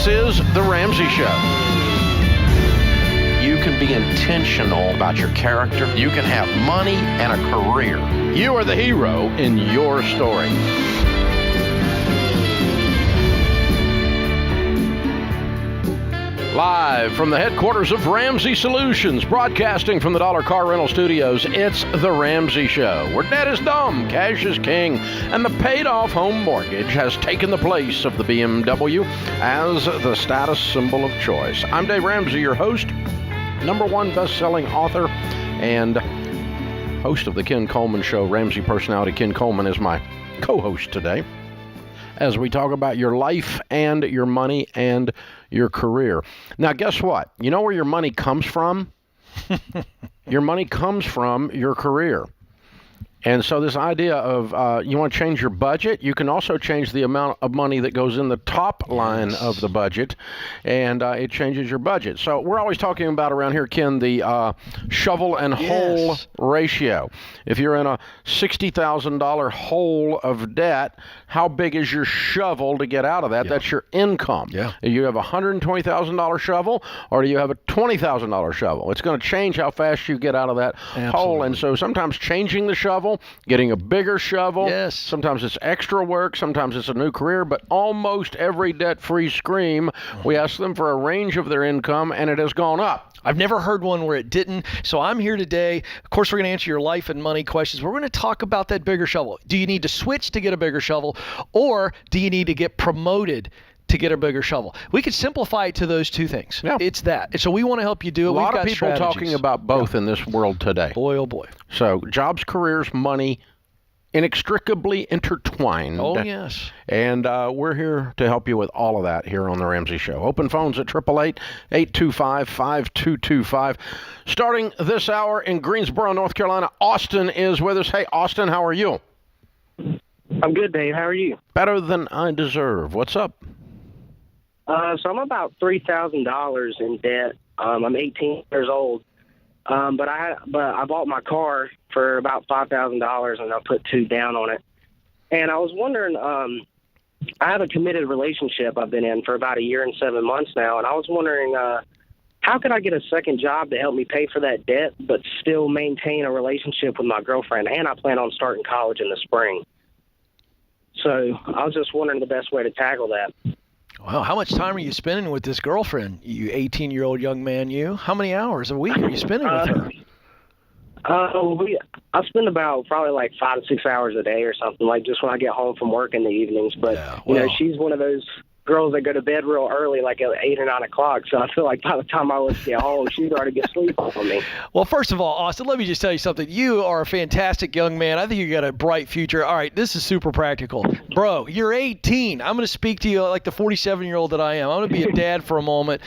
This is The Ramsey Show. You can be intentional about your character. You can have money and a career. You are the hero in your story. Live from the headquarters of Ramsey Solutions, broadcasting from the Dollar Car Rental Studios, it's The Ramsey Show, where debt is dumb, cash is king, and the paid-off home mortgage has taken the place of the BMW as the status symbol of choice. I'm Dave Ramsey, your host, #1 best-selling author, and host of the Ken Coleman Show. Ramsey personality Ken Coleman is my co-host today, as we talk about your life and your money and your career. Now, guess what? You know where your money comes from? Your money comes from your career. And so this idea of you want to change your budget, you can also change the amount of money that goes in the top line of the budget, and it changes your budget. So we're always talking about around here, Ken, the shovel and hole ratio. If you're in a $60,000 hole of debt, how big is your shovel to get out of that? That's your income. Do you have a $120,000 shovel, or do you have a $20,000 shovel? It's going to change how fast you get out of that hole. And so sometimes changing the shovel, getting a bigger shovel. Sometimes it's extra work. Sometimes it's a new career. But almost every debt-free scream, we ask them for a range of their income, and it has gone up. I've never heard one where it didn't. So I'm here today. Of course, we're going to answer your life and money questions. We're going to talk about that bigger shovel. Do you need to switch to get a bigger shovel, or do you need to get promoted to get a bigger shovel? We could simplify it to those two things. It's that. And so we want to help you do it. A lot We've of got people strategies. talking about both in this world today. Boy, oh boy. So jobs, careers, money, inextricably intertwined. Oh, yes. And we're here to help you with all of that here on The Ramsey Show. Open phones at 888-825-5225. Starting this hour in Greensboro, North Carolina, Austin is with us. Hey, Austin, how are you? I'm good, Dave. How are you? Better than I deserve. What's up? So I'm about $3,000 in debt. I'm 18 years old, but I bought my car for about $5,000, and I put $2,000 down on it. And I was wondering, I have a committed relationship I've been in for about 1 year and 7 months now, and I was wondering, how could I get a second job to help me pay for that debt, but still maintain a relationship with my girlfriend? And I plan on starting college in the spring. So I was just wondering the best way to tackle that. Wow, how much time are you spending with this girlfriend, you 18-year-old young man, you? How many hours a week are you spending with her? I spend about probably like 5 to 6 hours a day or something, like just when I get home from work in the evenings. But, you know, she's one of those girls that go to bed real early, like at 8 or 9 o'clock. So I feel like by the time I was get home, she's already get sleep on me. Well, first of all, Austin, let me just tell you something. You are a fantastic young man. I think you got a bright future. All right, this is super practical. Bro, you're 18. I'm going to speak to you like the 47-year-old that I am. I'm going to be a dad for a moment.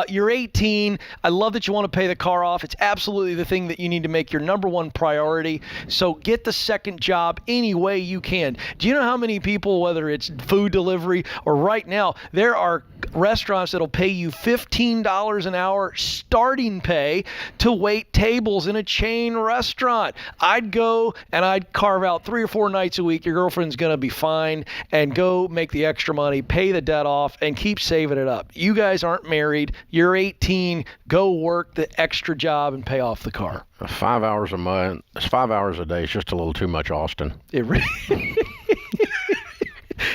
You're 18. I love that you want to pay the car off. It's absolutely the thing that you need to make your #1 priority. So get the second job any way you can. Do you know how many people, whether it's food delivery or right now, there are restaurants that'll pay you $15 an hour starting pay to wait tables in a chain restaurant. I'd go and I'd carve out 3 or 4 nights a week. Your girlfriend's going to be fine, and go make the extra money, pay the debt off, and keep saving it up. You guys aren't married. You're 18. Go work the extra job and pay off the car. 5 hours a month, 5 hours a day is just a little too much, Austin. It really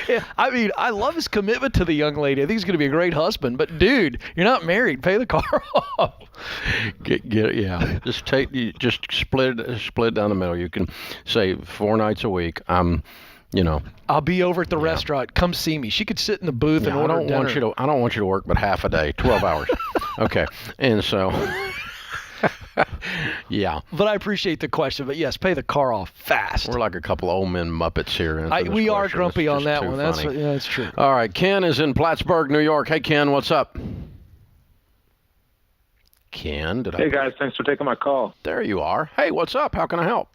Yeah, I mean, I love his commitment to the young lady. I think he's going to be a great husband. But, dude, you're not married. Pay the car off. Just split it down the middle. You can say 4 nights a week. I'll be over at the restaurant. Come see me. She could sit in the booth and order dinner. I don't want you to work but half a day, 12 hours. Okay, and so. Yeah. But I appreciate the question. But, yes, pay the car off fast. We're like a couple of old men Muppets here. We are grumpy on that one. That's true. All right. Ken is in Plattsburgh, New York. Hey, Ken, what's up? Ken, Hey, guys. Thanks for taking my call. There you are. Hey, what's up? How can I help?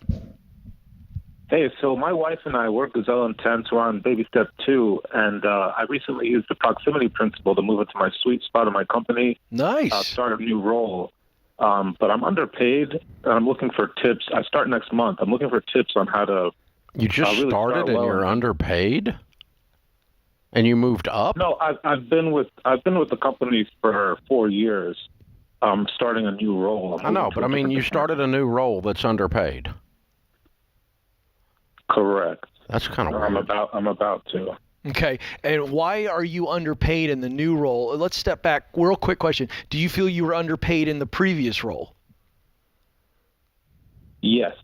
Hey, so my wife and I work Gazelle Intense. We're on baby step 2, and I recently used the proximity principle to move into my sweet spot of my company. Nice. Start a new role. But I'm underpaid, and I'm looking for tips. I start next month. I'm looking for tips on how to You just really started start and well. you're underpaid? And you moved up? No, I've been with the company for 4 years. I'm starting a new role. I know, but I mean, you started a new role that's underpaid. Correct. That's kind of weird. I'm about to. Okay, and why are you underpaid in the new role? Let's step back. Real quick question. Do you feel you were underpaid in the previous role? Yes.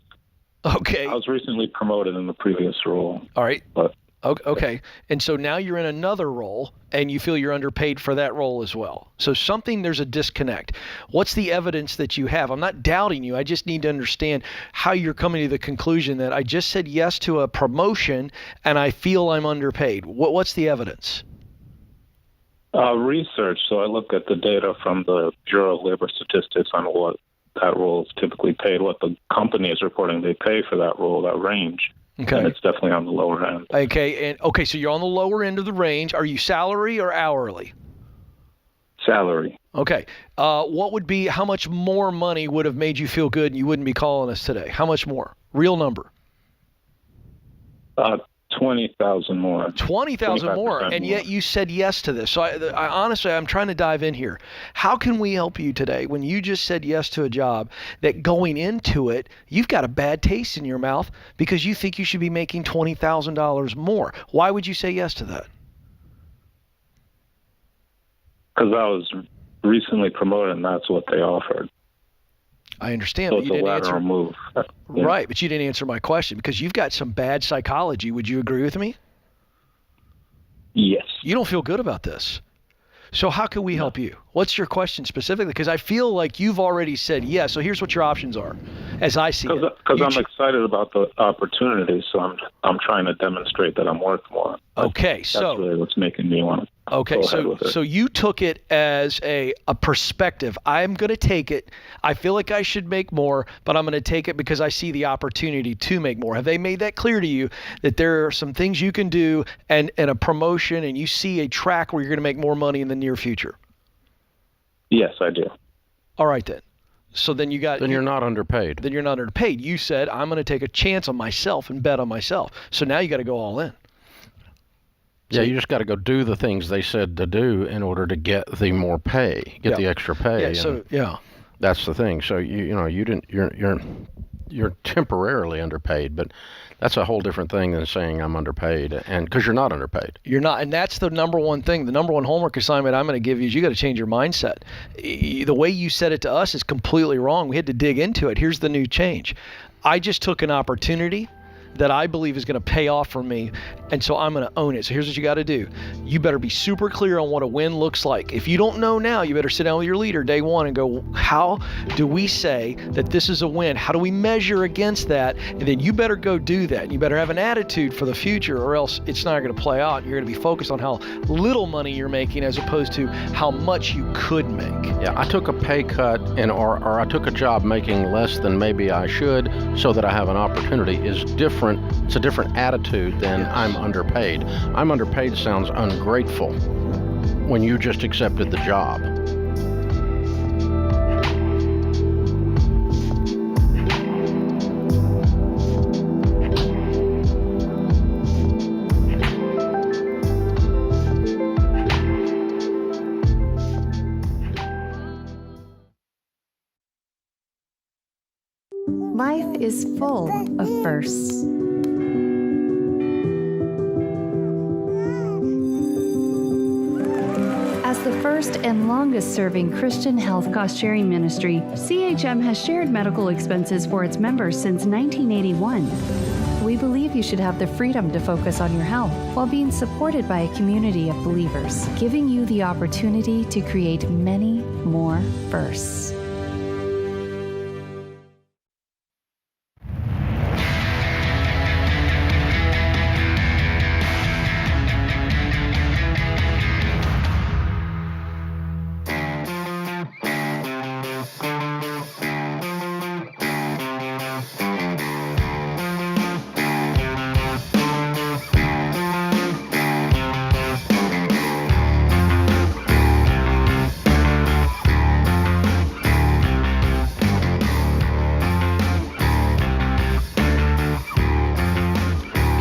Okay. I was recently promoted in the previous role. All right. But okay. And so now you're in another role, and you feel you're underpaid for that role as well. So there's a disconnect. What's the evidence that you have? I'm not doubting you. I just need to understand how you're coming to the conclusion that I just said yes to a promotion, and I feel I'm underpaid. What's the evidence? Research. So I look at the data from the Bureau of Labor Statistics on what that role is typically paid, what the company is reporting they pay for that role, that range. Okay. And it's definitely on the lower end. Okay, so you're on the lower end of the range. Are you salary or hourly? Salary. Okay. How much more money would have made you feel good and you wouldn't be calling us today? How much more? Real number. 20,000 more. 20,000 more, and yet you said yes to this. So I honestly, I'm trying to dive in here. How can we help you today when you just said yes to a job that going into it, you've got a bad taste in your mouth because you think you should be making $20,000 more? Why would you say yes to that? Because I was recently promoted, and that's what they offered. I understand, so but you didn't answer. Move. Right, but you didn't answer my question because you've got some bad psychology. Would you agree with me? Yes. You don't feel good about this. So how can we help you? What's your question specifically? Because I feel like you've already said yes. So here's what your options are, as I see it. Because I'm excited about the opportunity, so I'm trying to demonstrate that I'm worth more. Okay, that's really what's making me want to. Okay, so you took it as a perspective. I'm going to take it. I feel like I should make more, but I'm going to take it because I see the opportunity to make more. Have they made that clear to you that there are some things you can do and a promotion, and you see a track where you're going to make more money in the near future? Yes, I do. All right, then. So then you're not underpaid. Then you're not underpaid. You said, I'm going to take a chance on myself and bet on myself. So now you got to go all in. Yeah, you just got to go do the things they said to do in order to get the more pay, get the extra pay. Yeah. That's the thing. So you're temporarily underpaid, but that's a whole different thing than saying I'm underpaid, and because you're not underpaid. You're not, and that's the number one thing. The number one homework assignment I'm going to give you is you got to change your mindset. The way you said it to us is completely wrong. We had to dig into it. Here's the new change. I just took an opportunity that I believe is going to pay off for me, and so I'm going to own it. So here's what you got to do. You better be super clear on what a win looks like. If you don't know now, you better sit down with your leader day one and go, how do we say that this is a win? How do we measure against that? And then you better go do that. You better have an attitude for the future, or else it's not going to play out. You're going to be focused on how little money you're making as opposed to how much you could make. Yeah, I took a pay cut or I took a job making less than maybe I should so that I have an opportunity is different. It's a different attitude than I'm underpaid. I'm underpaid sounds ungrateful when you just accepted the job. Life is full of firsts. As the first and longest-serving Christian health cost-sharing ministry, CHM has shared medical expenses for its members since 1981. We believe you should have the freedom to focus on your health while being supported by a community of believers, giving you the opportunity to create many more firsts.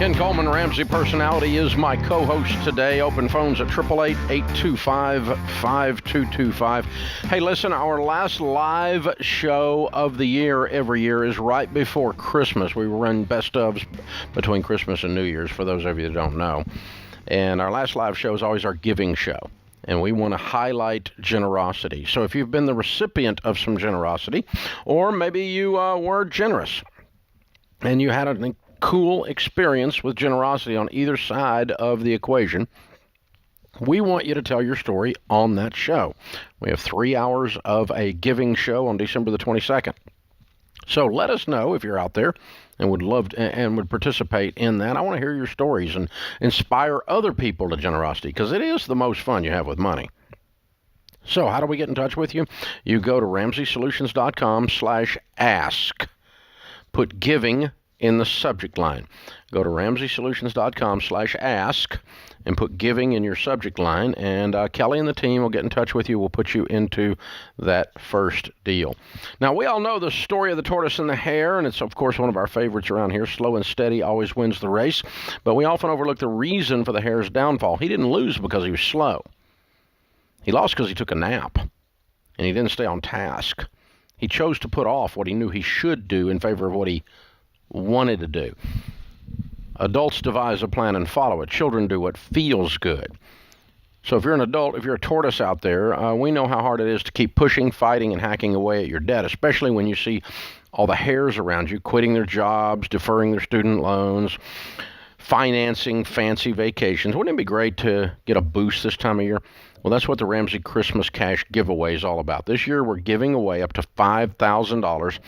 Ken Coleman, Ramsey Personality, is my co-host today. Open phones at 888-825-5225. Hey, listen, our last live show of the year every year is right before Christmas. We run best ofs between Christmas and New Year's, for those of you that don't know. And our last live show is always our giving show. And we want to highlight generosity. So if you've been the recipient of some generosity, or maybe you were generous and you had a cool experience with generosity on either side of the equation, we want you to tell your story on that show. We have 3 hours of a giving show on December the 22nd. So let us know if you're out there and would love to, and would participate in that. I want to hear your stories and inspire other people to generosity, because it is the most fun you have with money. So how do we get in touch with you? You go to RamseySolutions.com/ask. Put giving in the subject line. Go to RamseySolutions.com/ask and put giving in your subject line, and Kelly and the team will get in touch with you. We'll put you into that first deal. Now, we all know the story of the tortoise and the hare, and it's, of course, one of our favorites around here. Slow and steady always wins the race, but we often overlook the reason for the hare's downfall. He didn't lose because he was slow. He lost because he took a nap, and he didn't stay on task. He chose to put off what he knew he should do in favor of what he wanted to do. Adults devise a plan and follow it. Children do what feels good. So if you're an adult, if you're a tortoise out there, we know how hard it is to keep pushing, fighting, and hacking away at your debt, especially when you see all the hares around you quitting their jobs, deferring their student loans, financing fancy vacations. Wouldn't it be great to get a boost this time of year? Well, that's what the Ramsey Christmas Cash giveaway is all about. This year, we're giving away up to $5,000,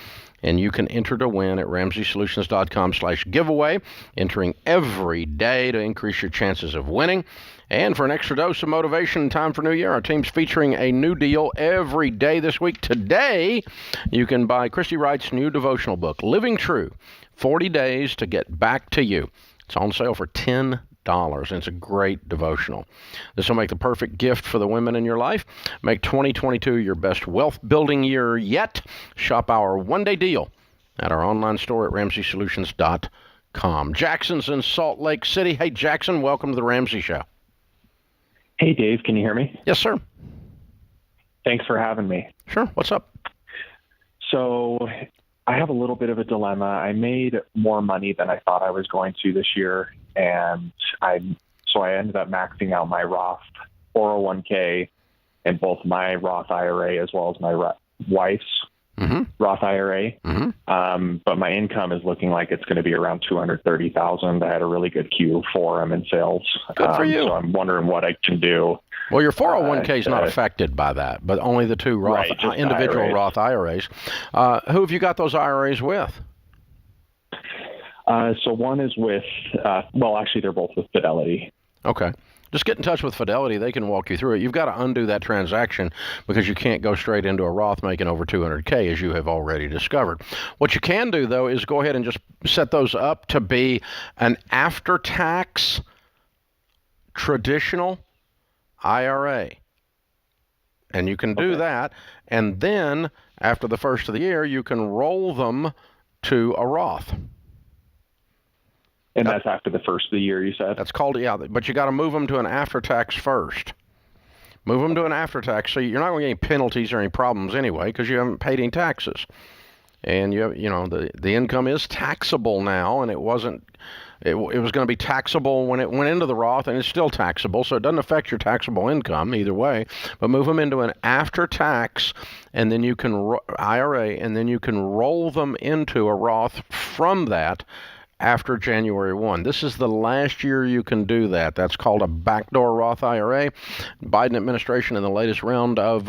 and you can enter to win at RamseySolutions.com/giveaway, entering every day to increase your chances of winning. And for an extra dose of motivation in time for New Year, our team's featuring a new deal every day this week. Today, you can buy Christy Wright's new devotional book, Living True, 40 Days to Get Back to You. It's on sale for $10. And it's a great devotional. This will make the perfect gift for the women in your life. Make 2022 your best wealth building year yet. Shop our one-day deal at our online store at RamseySolutions.com. Jackson's in Salt Lake City. Hey, Jackson, welcome to the Ramsey Show. Hey, Dave, can you hear me? Yes, sir. Thanks for having me. Sure. What's up? So I have a little bit of a dilemma. I made more money than I thought I was going to this year, and I ended up maxing out my Roth 401k and both my Roth IRA as well as my wife's Roth IRA. But my income is looking like it's going to be around $230,000. I had a really good Q4. I'm in sales. Good for you. So I'm wondering what I can do. Well, your 401k is not affected by that, but only the two individual IRAs. Roth IRAs. Who have you got those IRAs with? So one is with, actually, they're both with Fidelity. Okay. Just get in touch with Fidelity. They can walk you through it. You've got to undo that transaction because you can't go straight into a Roth making over $200K, as you have already discovered. What you can do, though, is go ahead and just set those up to be an after-tax traditional IRA. And you can do that. And then, after the first of the year, you can roll them to a Roth. And that's after the first of the year, you said? That's called, yeah, but you got to move them to an after-tax first. Move them to an after-tax, so you're not going to get any penalties or any problems anyway because you haven't paid any taxes. And, the income is taxable now, and it wasn't, it was going to be taxable when it went into the Roth, and it's still taxable, so it doesn't affect your taxable income either way. But move them into an after-tax, and then you can, IRA, and then you can roll them into a Roth from that after January 1. This is the last year you can do that. That's called a backdoor Roth IRA. Biden administration in the latest round of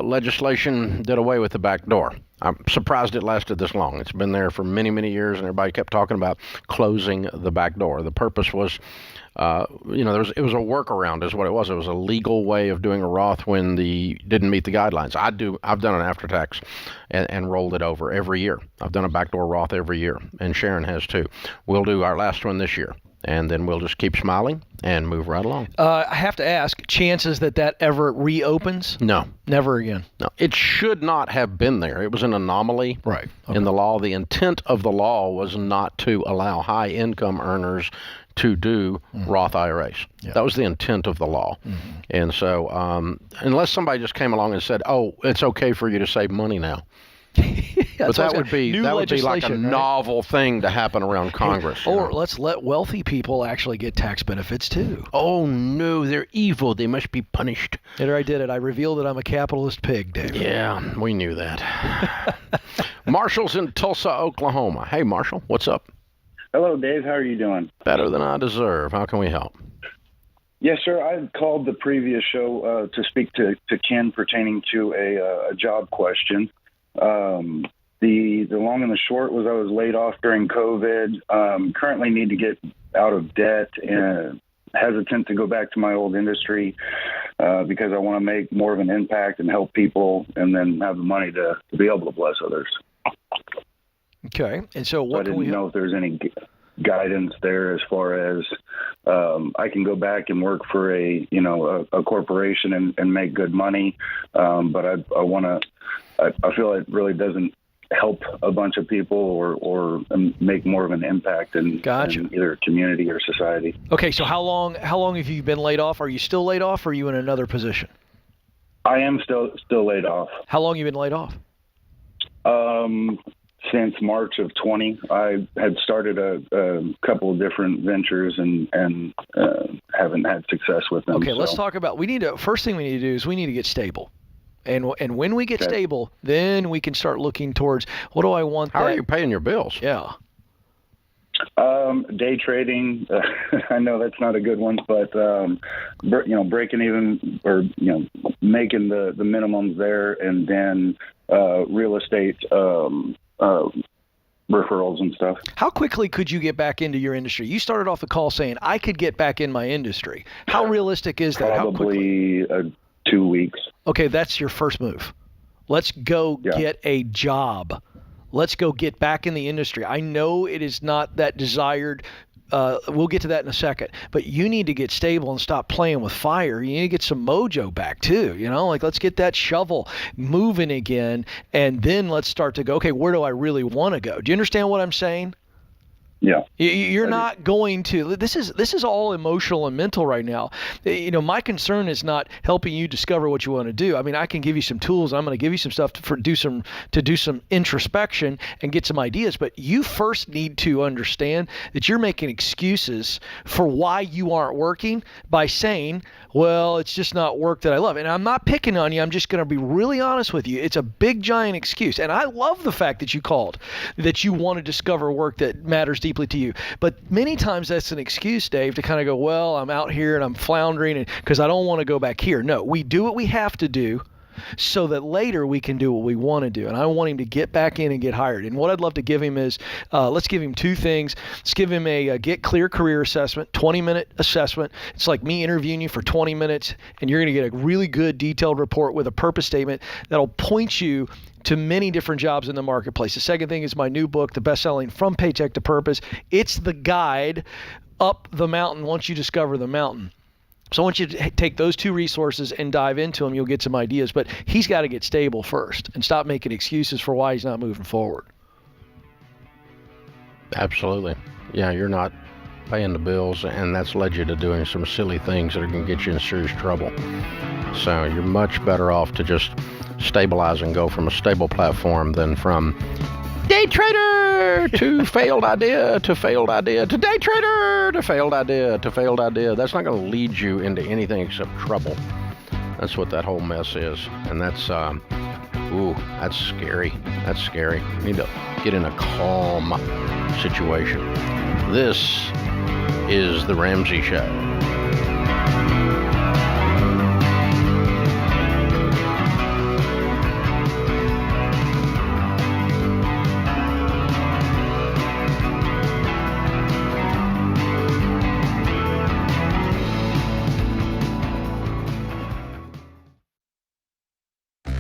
legislation did away with the backdoor. I'm surprised it lasted this long. It's been there for many, many years, and everybody kept talking about closing the back door. The purpose was, it was a workaround is what it was. It was a legal way of doing a Roth when didn't meet the guidelines. I've done an after-tax and rolled it over every year. I've done a backdoor Roth every year, and Sharon has too. We'll do our last one this year. and then we'll just keep smiling and move right along. I have to ask, chances that ever reopens? No. Never again? No. It should not have been there. It was an anomaly right. in the law. The intent of the law was not to allow high-income earners to do Roth IRAs. Yeah. That was the intent of the law. And so unless somebody just came along and said, oh, it's okay for you to save money now. But that would be like a novel thing to happen around Congress. Or let's let wealthy people actually get tax benefits too. Oh no, they're evil. They must be punished. There, I did it. I revealed that I'm a capitalist pig, Dave. Yeah, we knew that. Marshall's in Tulsa, Oklahoma. Hey, Marshall, what's up? Hello, Dave. How are you doing? Better than I deserve. How can we help? Yes, sir. I called the previous show to speak to Ken pertaining to a job question. The long and the short was I was laid off during COVID. Currently need to get out of debt and hesitant to go back to my old industry because I want to make more of an impact and help people and then have the money to be able to bless others. Okay. And so what I didn't know if there's any guidance there as far as I can go back and work for a corporation and make good money. But I feel it really doesn't help a bunch of people or make more of an impact in either community or society. Okay. So how long have you been laid off? Are you still laid off or are you in another position? I am still laid off. How long have you been laid off? Since March of 20, I had started a couple of different ventures and haven't had success with them. Okay, let's talk about. First thing we need to do is we need to get stable, and when we get stable, then we can start looking towards what do I want. How are you paying your bills? Yeah. Day trading. I know that's not a good one, but breaking even or making the minimums there, and then real estate. Referrals and stuff. How quickly could you get back into your industry? You started off the call saying, I could get back in my industry. How realistic is that? Probably 2 weeks. Okay, that's your first move. Let's go get a job. Let's go get back in the industry. I know it is not that desired. We'll get to that in a second. But you need to get stable and stop playing with fire. You need to get some mojo back too. Let's get that shovel moving again, and then let's start to go, okay, where do I really want to go? Do you understand what I'm saying? Yeah. You're not going to. This is all emotional and mental right now. My concern is not helping you discover what you want to do. I mean, I can give you some tools. I'm going to give you some stuff to do some introspection and get some ideas. But you first need to understand that you're making excuses for why you aren't working by saying, well, it's just not work that I love. And I'm not picking on you. I'm just going to be really honest with you. It's a big, giant excuse. And I love the fact that you called, that you want to discover work that matters deeply to you. But many times that's an excuse, Dave, to kind of go, well, I'm out here and I'm floundering because I don't want to go back here. No, we do what we have to do so that later we can do what we want to do. And I want him to get back in and get hired. And what I'd love to give him is, let's give him two things. Let's give him a Get Clear career assessment, 20-minute assessment. It's like me interviewing you for 20 minutes, and you're going to get a really good detailed report with a purpose statement that'll point you to many different jobs in the marketplace. The second thing is my new book, the best-selling From Paycheck to Purpose. It's the guide up the mountain once you discover the mountain. So I want you to take those two resources and dive into them. You'll get some ideas. But he's got to get stable first and stop making excuses for why he's not moving forward. Absolutely. Yeah, you're not paying the bills, and that's led you to doing some silly things that are going to get you in serious trouble. So you're much better off to just stabilize and go from a stable platform than from day trader to failed idea to failed idea to day trader to failed idea to failed idea. That's not going to lead you into anything except trouble. That's what that whole mess is. And that's that's scary. That's scary. You need to get in a calm situation. This is the Ramsey Show.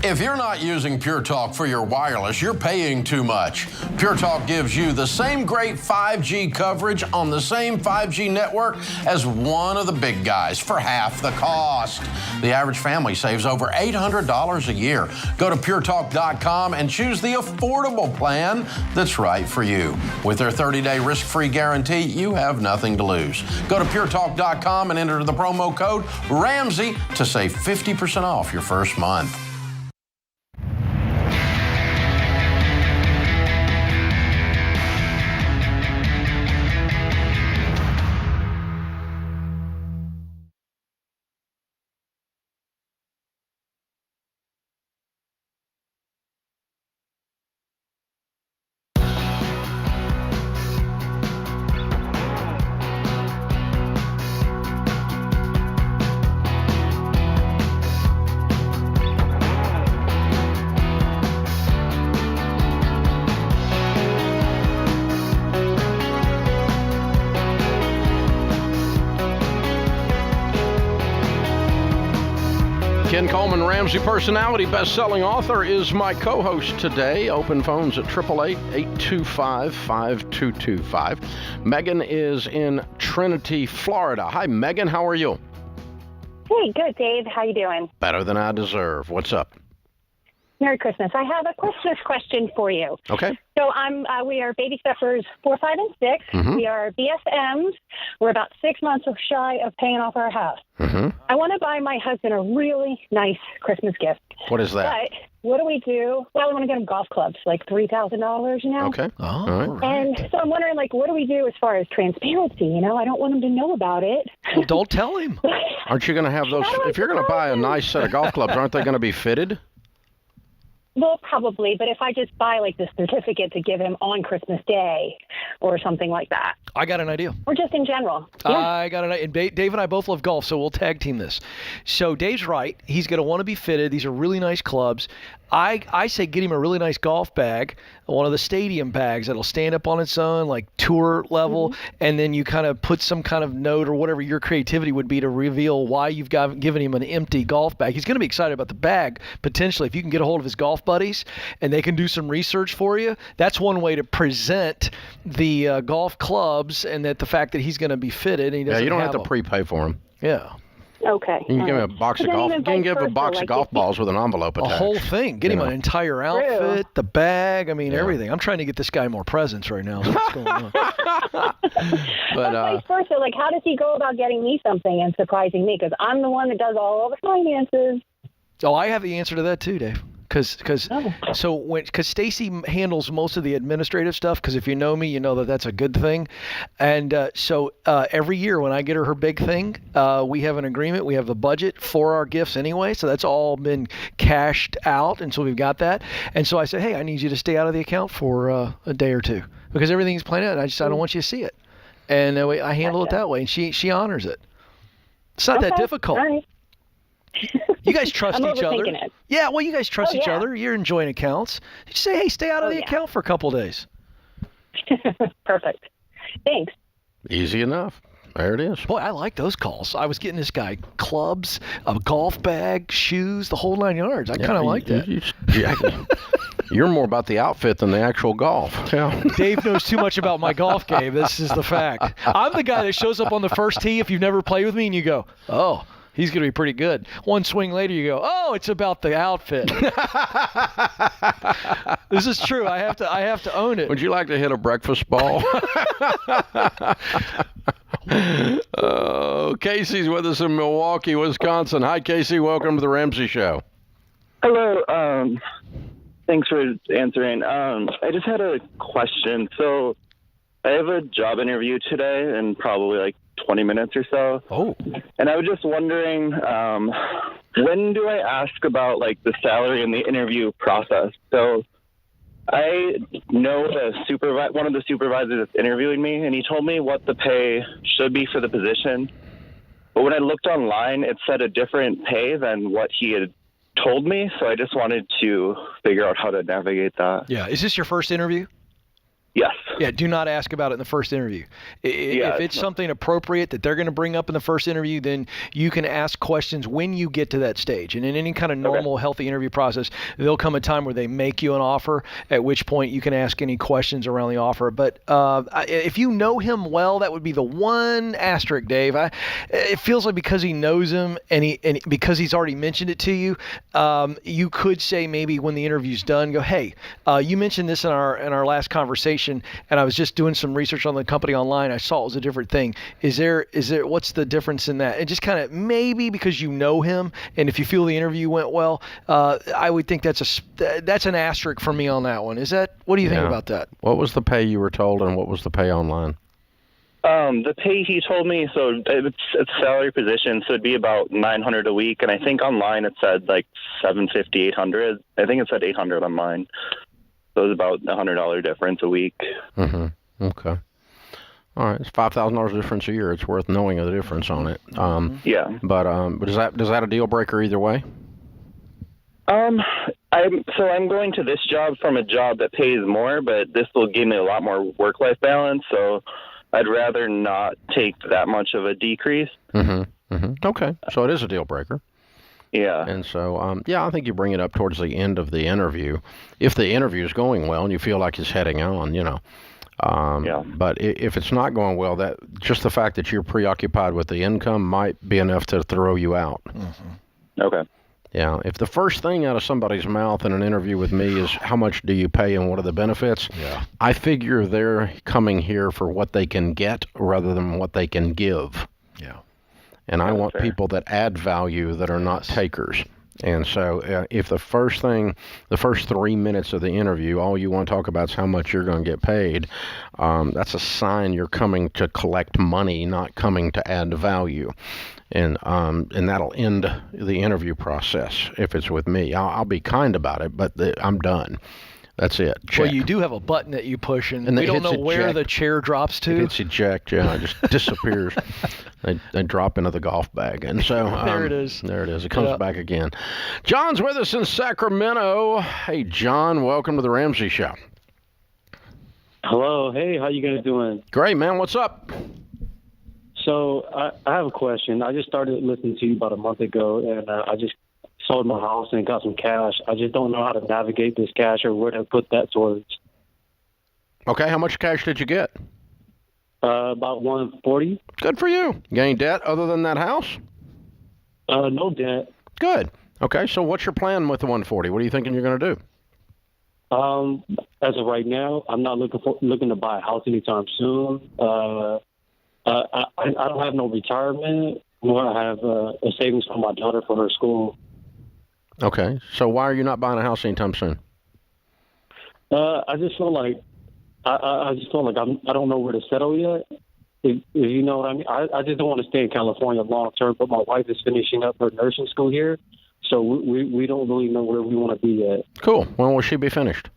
If you're not using Pure Talk for your wireless, you're paying too much. Pure Talk gives you the same great 5G coverage on the same 5G network as one of the big guys for half the cost. The average family saves over $800 a year. Go to puretalk.com and choose the affordable plan that's right for you. With their 30-day risk-free guarantee, you have nothing to lose. Go to puretalk.com and enter the promo code Ramsey to save 50% off your first month. Ken Coleman, Ramsey personality, best-selling author, is my co-host today. Open phones at 888-825-5225. Megan is in Trinity, Florida. Hi, Megan. How are you? Hey, good, Dave. How you doing? Better than I deserve. What's up? Merry Christmas. I have a Christmas question for you. Okay. So we are baby steppers 4, 5, and 6. Mm-hmm. We are BSMs. We're about 6 months shy of paying off our house. Mm-hmm. I want to buy my husband a really nice Christmas gift. What is that? But what do we do? Well, I want to get him golf clubs, like $3,000, you know? Okay. Oh, all right. And so I'm wondering, like, what do we do as far as transparency? You know, I don't want him to know about it. Well, don't tell him. Aren't you going to have those? If you're going to buy a nice set of golf clubs, aren't they going to be fitted? Well, probably, but if I just buy like the certificate to give him on Christmas Day or something like that. I got an idea. Or just in general. I got an idea. And Dave and I both love golf, so we'll tag team this. So Dave's right. He's going to want to be fitted. These are really nice clubs. I say get him a really nice golf bag, one of the stadium bags that'll stand up on its own, like tour level, and then you kind of put some kind of note or whatever your creativity would be to reveal why you've given him an empty golf bag. He's going to be excited about the bag, potentially. If you can get a hold of his golf buddies and they can do some research for you, that's one way to present the golf clubs and that the fact that he's going to be fitted. And he doesn't you don't have to prepay for them. Yeah. Okay. You can give him a box of golf. You can give a box of golf balls with an envelope attached. A whole thing. Get him an entire outfit, the bag. I mean, everything. I'm trying to get this guy more presents right now. So what's going on? But vice versa. Like, how does he go about getting me something and surprising me? Because I'm the one that does all the finances. Oh, I have the answer to that too, Dave. Because Stacy handles most of the administrative stuff. Because if you know me, you know that that's a good thing. And so every year when I get her big thing, we have an agreement. We have the budget for our gifts anyway. So that's all been cashed out, and so we've got that. And so I said, hey, I need you to stay out of the account for a day or two because everything's planned out. And I don't want you to see it. And I handle it that way, and she honors it. It's not that difficult. All right. You guys trust each other. It. Yeah, well, you guys trust each other. You're in joint accounts. You just say, hey, stay out of the account for a couple of days. Perfect. Thanks. Easy enough. There it is. Boy, I like those calls. I was getting this guy clubs, a golf bag, shoes, the whole 9 yards. I kind of like that. You're more about the outfit than the actual golf. Yeah. Dave knows too much about my golf game. This is the fact. I'm the guy that shows up on the first tee if you've never played with me and you go, oh, he's going to be pretty good. One swing later, you go, oh, it's about the outfit. This is true. I have to own it. Would you like to hit a breakfast ball? Casey's with us in Milwaukee, Wisconsin. Hi, Casey. Welcome to the Ramsey Show. Hello. Thanks for answering. I just had a question. So I have a job interview today in probably like 20 minutes or so. Oh. And I was just wondering, when do I ask about like the salary and the interview process? So I know one of the supervisors that's interviewing me, and he told me what the pay should be for the position. But when I looked online, it said a different pay than what he had told me. So I just wanted to figure out how to navigate that. Yeah. Is this your first interview? Yes. Yeah, do not ask about it in the first interview. If it's something appropriate that they're going to bring up in the first interview, then you can ask questions when you get to that stage. And in any kind of normal, healthy interview process, there'll come a time where they make you an offer, at which point you can ask any questions around the offer. But if you know him well, that would be the one asterisk, Dave. It feels like because he knows him and because he's already mentioned it to you, you could say maybe when the interview's done, go, hey, you mentioned this in our last conversation, and I was just doing some research on the company online. I saw it was a different thing. Is there what's the difference in that? And just kind of maybe because you know him, and if you feel the interview went well, I would think that's an asterisk for me on that one. What do you think about that? What was the pay you were told, and what was the pay online? The pay he told me, so it's a salary position, so it'd be about $900 a week, and I think online it said like $750, $800. I think it said $800 on mine. So it was about $100 difference a week. Mm-hmm. Okay. All right, it's $5,000 difference a year. It's worth knowing the difference on it. Yeah. But is that a deal breaker either way? I'm going to this job from a job that pays more, but this will give me a lot more work-life balance. So I'd rather not take that much of a decrease. Mm-hmm. Mm-hmm. Okay, so it is a deal breaker. Yeah. And so, I think you bring it up towards the end of the interview. If the interview is going well and you feel like it's heading on, But if it's not going well, that just the fact that you're preoccupied with the income might be enough to throw you out. Mm-hmm. Okay. Yeah. If the first thing out of somebody's mouth in an interview with me is how much do you pay and what are the benefits, I figure they're coming here for what they can get rather than what they can give. Yeah. And I want people that add value that are not takers. And so if the first 3 minutes of the interview, all you want to talk about is how much you're going to get paid, that's a sign you're coming to collect money, not coming to add value. And that'll end the interview process if it's with me. I'll be kind about it, but I'm done. That's it. Check. Well, you do have a button that you push, and we don't know where the chair drops to. It's eject, it just disappears. They drop into the golf bag. And so there it is. There it is. It comes back again. John's with us in Sacramento. Hey, John, welcome to the Ramsey Show. Hello. Hey, how you guys doing? Great, man. What's up? So I have a question. I just started listening to you about a month ago, and I just sold my house and got some cash. I just don't know how to navigate this cash or where to put that towards. Okay, how much cash did you get? About $140. Good for you. You got any debt other than that house? No debt. Good. Okay, so what's your plan with the $140? What are you thinking you're going to do? As of right now, I'm not looking to buy a house anytime soon. I don't have no retirement, nor I have a savings for my daughter for her school. Okay, so why are you not buying a house anytime soon? I just feel like I don't know where to settle yet. If you know what I mean. I just don't want to stay in California long term. But my wife is finishing up her nursing school here, so we don't really know where we want to be yet. Cool. When will she be finished?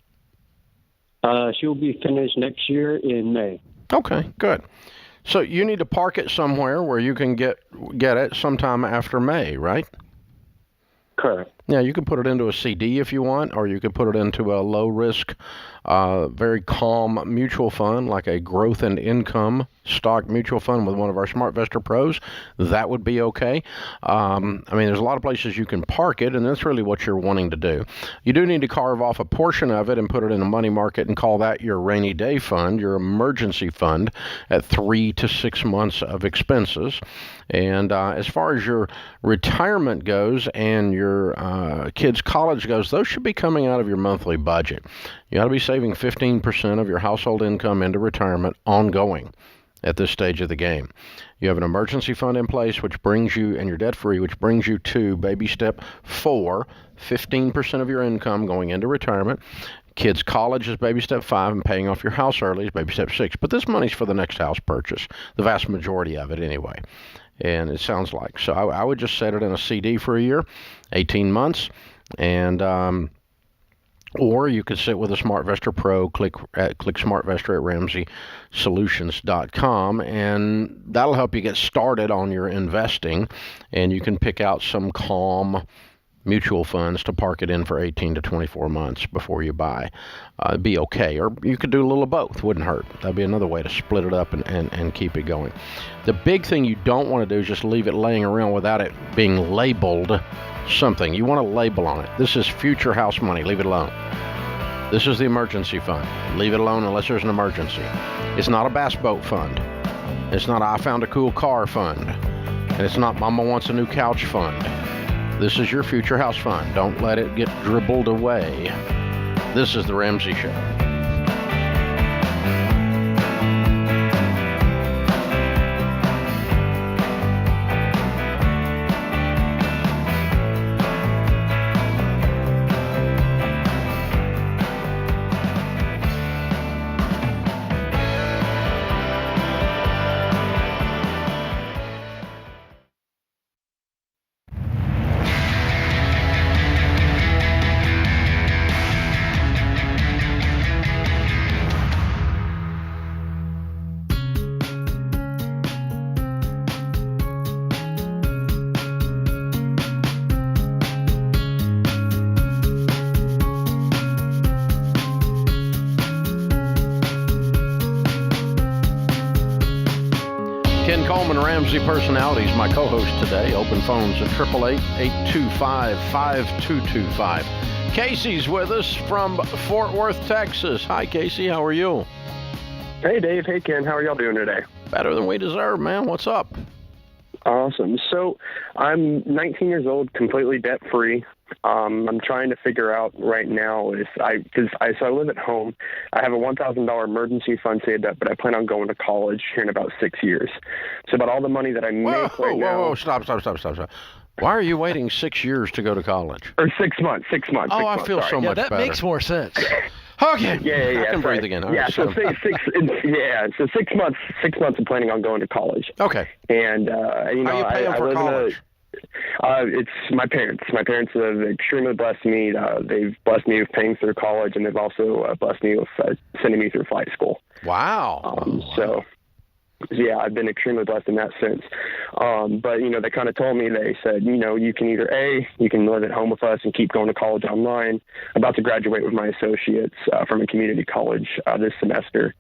She'll be finished next year in May. Okay, good. So you need to park it somewhere where you can get it sometime after May, right? Correct. Yeah, you can put it into a CD if you want, or you could put it into a low-risk, very calm mutual fund, like a growth and income stock mutual fund with one of our SmartVestor Pros. That would be okay. There's a lot of places you can park it, and that's really what you're wanting to do. You do need to carve off a portion of it and put it in a money market and call that your rainy day fund, your emergency fund, at 3 to 6 months of expenses. And as far as your retirement goes and your kids' college goes, those should be coming out of your monthly budget. You ought to be saving 15% of your household income into retirement ongoing at this stage of the game. You have an emergency fund in place, which brings you, and you're debt-free, which brings you to baby step 4, 15% of your income going into retirement. Kids' college is baby step 5, and paying off your house early is baby step 6. But this money's for the next house purchase, the vast majority of it anyway. And it sounds like. So I would just set it in a CD for a year, 18 months, and or you could sit with a SmartVestor Pro, click SmartVestor at RamseySolutions.com, and that'll help you get started on your investing, and you can pick out some calm mutual funds to park it in for 18 to 24 months before you buy. It'd be okay. Or you could do a little of both. Wouldn't hurt. That'd be another way to split it up and keep it going. The big thing you don't want to do is just leave it laying around without it being labeled something. You want a label on it. This is future house money. Leave it alone. This is the emergency fund. Leave it alone unless there's an emergency. It's not a bass boat fund. It's not a I found a cool car fund. And it's not Mama wants a new couch fund. This is your future house fund. Don't let it get dribbled away. This is The Ramsey Show. Ken Coleman, Ramsey Personalities, my co-host today. Open phones at 888-825-5225. Casey's with us from Fort Worth, Texas. Hi, Casey. How are you? Hey, Dave. Hey, Ken. How are y'all doing today? Better than we deserve, man. What's up? Awesome. So I'm 19 years old, completely debt-free. I'm trying to figure out right now so I live at home. I have a $1,000 emergency fund saved up, but I plan on going to college here in about 6 years. So about all the money that I make now. Stop. Why are you waiting 6 years to go to college? Or 6 months. 6 months. Oh, I feel so much better. That makes more sense. Okay. Yeah. I can breathe again. All right, so 6 months. 6 months. I'm planning on going to college. Okay. And how are you paying for college? It's my parents. My parents have extremely blessed me. They've blessed me with paying through college, and they've also blessed me with sending me through flight school. Wow. So, yeah, I've been extremely blessed in that sense. But, they kind of told me, they said, you can either you can live at home with us and keep going to college online. I'm about to graduate with my associates from a community college this semester.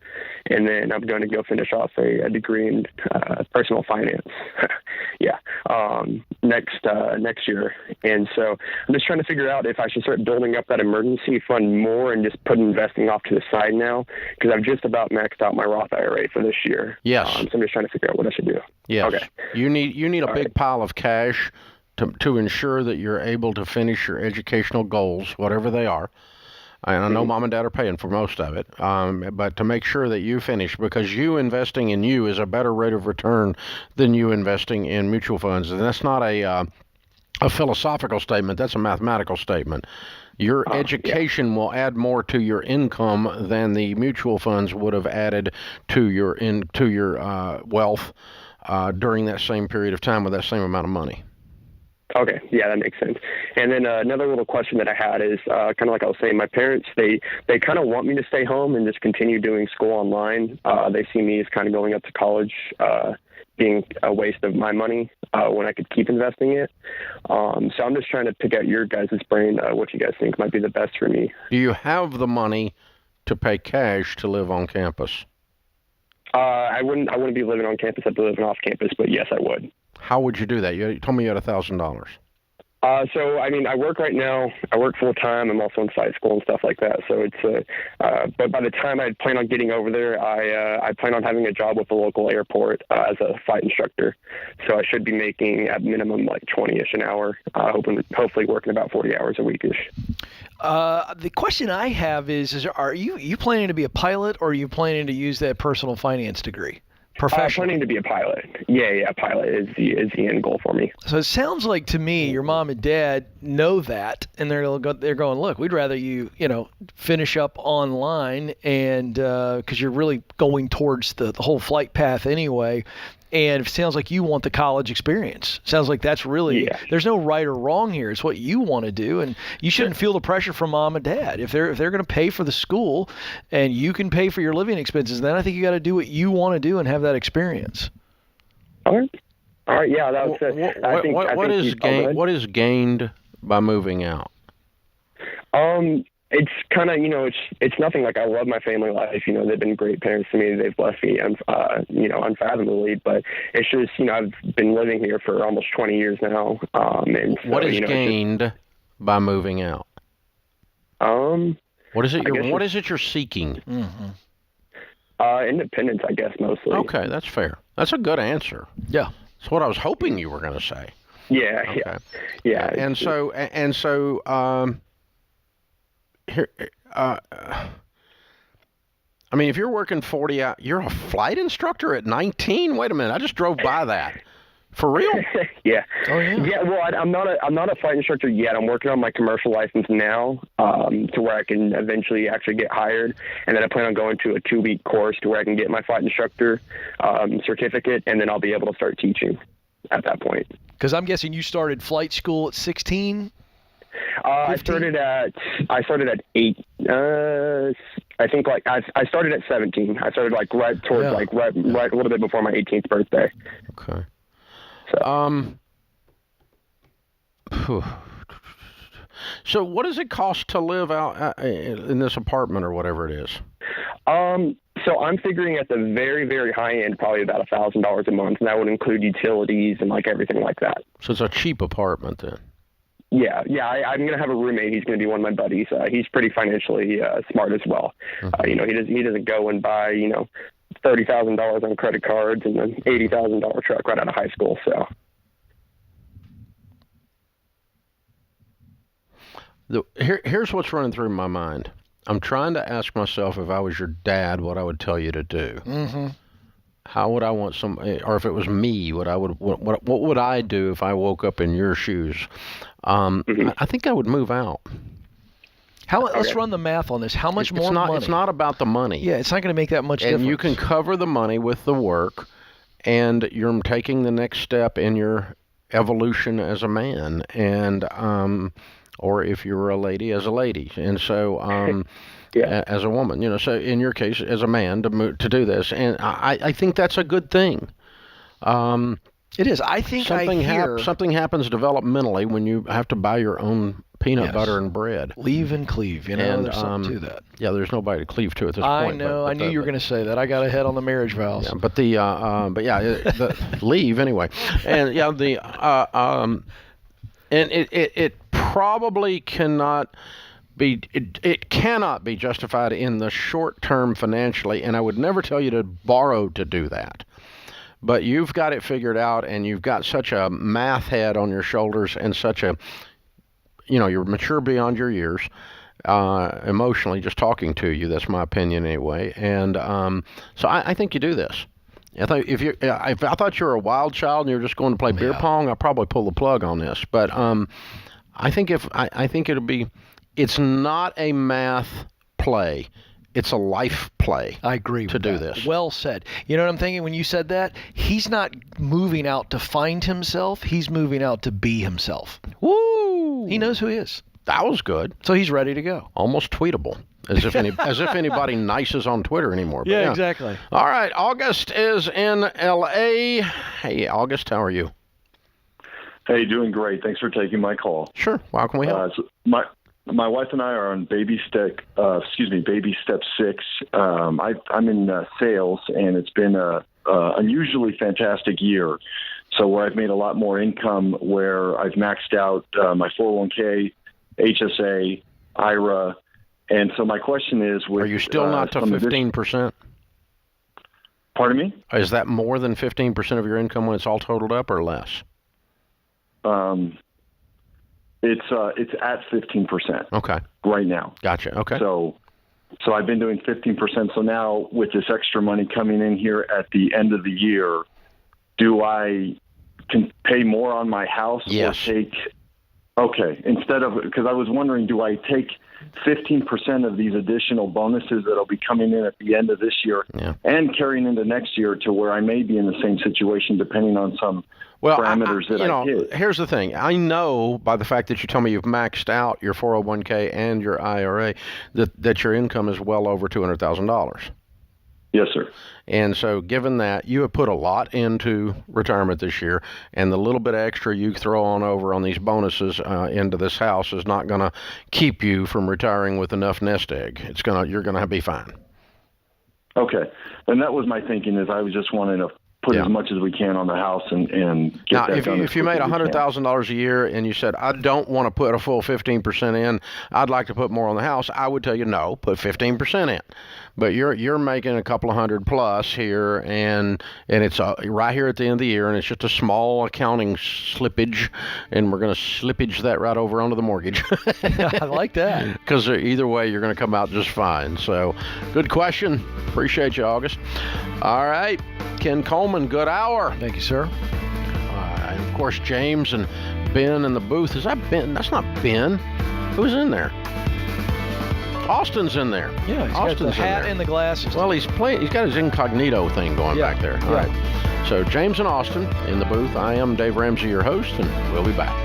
And then I'm going to go finish off a degree in personal finance. Next year. And so I'm just trying to figure out if I should start building up that emergency fund more and just put investing off to the side now, because I've just about maxed out my Roth IRA for this year. Yes. So I'm just trying to figure out what I should do. Yes. Okay. You need a big pile of cash to ensure that you're able to finish your educational goals, whatever they are. And I know Mom and Dad are paying for most of it, but to make sure that you finish, because you investing in you is a better rate of return than you investing in mutual funds. And that's not a philosophical statement. That's a mathematical statement. Your education will add more to your income than the mutual funds would have added to your wealth during that same period of time with that same amount of money. Okay. Yeah, that makes sense. And then another little question that I had is kind of like I was saying, my parents, they kind of want me to stay home and just continue doing school online. They see me as kind of going up to college being a waste of my money when I could keep investing it. So I'm just trying to pick out your guys' brain, what you guys think might be the best for me. Do you have the money to pay cash to live on campus? I wouldn't be living on campus. I'd be living off campus, but yes, I would. How would you do that? You told me you had $1,000. So, I mean, I work right now. I work full time. I'm also in site school and stuff like that. So it's, but by the time I plan on getting over there, I plan on having a job with the local airport as a flight instructor. So I should be making at minimum like 20-ish an hour, hopefully working about 40 hours a weekish. The question I have is are you planning to be a pilot, or are you planning to use that personal finance degree? Planning to be a pilot. Yeah, pilot is the end goal for me. So it sounds like to me your mom and dad know that, and they're going, look, we'd rather you finish up online, and because you're really going towards the whole flight path anyway. And it sounds like you want the college experience. Sounds like that's really, there's no right or wrong here. It's what you want to do, and you shouldn't feel the pressure from mom and dad. If they're going to pay for the school and you can pay for your living expenses, then I think you got to do what you want to do and have that experience. All right. Yeah, that was What is gained by moving out? It's kind of, it's nothing. Like, I love my family life. They've been great parents to me. They've blessed me, unfathomably. But it's just, I've been living here for almost 20 years now. And so, what is gained by moving out? What is it? What is it you're seeking? Mm-hmm. Independence, I guess, mostly. Okay, that's fair. That's a good answer. Yeah, that's what I was hoping you were going to say. Yeah, okay. Yeah. And so, here, I mean, if you're working 40 hours, you're a flight instructor at 19? Wait a minute, I just drove by that. For real? Yeah. Oh, yeah. Yeah. Well, I'm not a flight instructor yet. I'm working on my commercial license now, to where I can eventually actually get hired, and then I plan on going to a 2-week course to where I can get my flight instructor certificate, and then I'll be able to start teaching at that point. Because I'm guessing you started flight school at 16. I started at 8. I think I started at 17. I started right towards right a little bit before my 18th birthday. Okay. So what does it cost to live out in this apartment or whatever it is? So I'm figuring at the very, very high end, probably about $1,000 a month, and that would include utilities and everything like that. So it's a cheap apartment then. Yeah. I'm gonna have a roommate. He's gonna be one of my buddies. He's pretty financially smart as well. Mm-hmm. He doesn't go and buy $30,000 on credit cards and an $80,000 truck right out of high school. So. Here's what's running through my mind. I'm trying to ask myself, if I was your dad, what I would tell you to do. Mm-hmm. How would I want or if it was me, what would I do if I woke up in your shoes? I think I would move out. Let's run the math on this. How much more money? It's not about the money. Yeah, it's not going to make that much difference. And you can cover the money with the work, and you're taking the next step in your evolution as a man, and or if you're a lady, as a lady, and so as a woman, so in your case, as a man, to do this, and I think that's a good thing. It is. I think something happens developmentally when you have to buy your own peanut butter and bread. Leave and cleave, there's something to that. Yeah, there's nobody to cleave to at this point. I know. I knew you were going to say that. I got ahead on the marriage vows. Yeah, but the leave anyway, and and it probably cannot be. It cannot be justified in the short term financially, and I would never tell you to borrow to do that. But you've got it figured out, and you've got such a math head on your shoulders, and such a, you're mature beyond your years, emotionally, just talking to you. That's my opinion anyway. And so I think you do this. If I thought you were a wild child and you were just going to play beer pong, I'd probably pull the plug on this. But I think it's not a math play. It's a life play. I agree with to do this. Well said. You know what I'm thinking when you said that? He's not moving out to find himself. He's moving out to be himself. Woo! He knows who he is. That was good. So he's ready to go. Almost tweetable. As if anybody nice is on Twitter anymore. But yeah, exactly. All right. August is in L.A. Hey, August, how are you? Hey, doing great. Thanks for taking my call. Sure. How can we help? My wife and I are on baby step 6. I'm in sales, and it's been a unusually fantastic year. So where I've made a lot more income, where I've maxed out my 401k, HSA, IRA, and so my question is: are you still not to 15%? Pardon me? Is that more than 15% of your income when it's all totaled up, or less? It's at 15%. Okay. Right now. Gotcha. Okay. So I've been doing 15%. So now with this extra money coming in here at the end of the year, do I can pay more on my house? Yes. Or instead of, because I was wondering, do I take 15% of these additional bonuses that'll be coming in at the end of this year and carrying into next year to where I may be in the same situation depending on some parameters that I hit? Here's the thing. I know by the fact that you tell me you've maxed out your 401k and your IRA that your income is well over $200,000. Yes, sir. And so given that, you have put a lot into retirement this year, and the little bit extra you throw on over on these bonuses into this house is not going to keep you from retiring with enough nest egg. You're going to be fine. Okay. And that was my thinking, is I was just wanting to put as much as we can on the house and get now, that done. If you made $100,000 a year and you said, I don't want to put a full 15% in, I'd like to put more on the house, I would tell you, no, put 15% in. But you're making a couple of hundred plus here, and it's right here at the end of the year, and it's just a small accounting slippage, and we're going to slippage that right over onto the mortgage. I like that. Because either way, you're going to come out just fine. So, good question. Appreciate you, August. All right, Ken Coleman, good hour. Thank you, sir. And of course, James and Ben in the booth. Is that Ben? That's not Ben. Who's in there? Austin's in there. Yeah, he's Austin's got the hat in there. and the glasses. Well, he's got his incognito thing going back there. All right. So James and Austin in the booth. I am Dave Ramsey, your host, and we'll be back.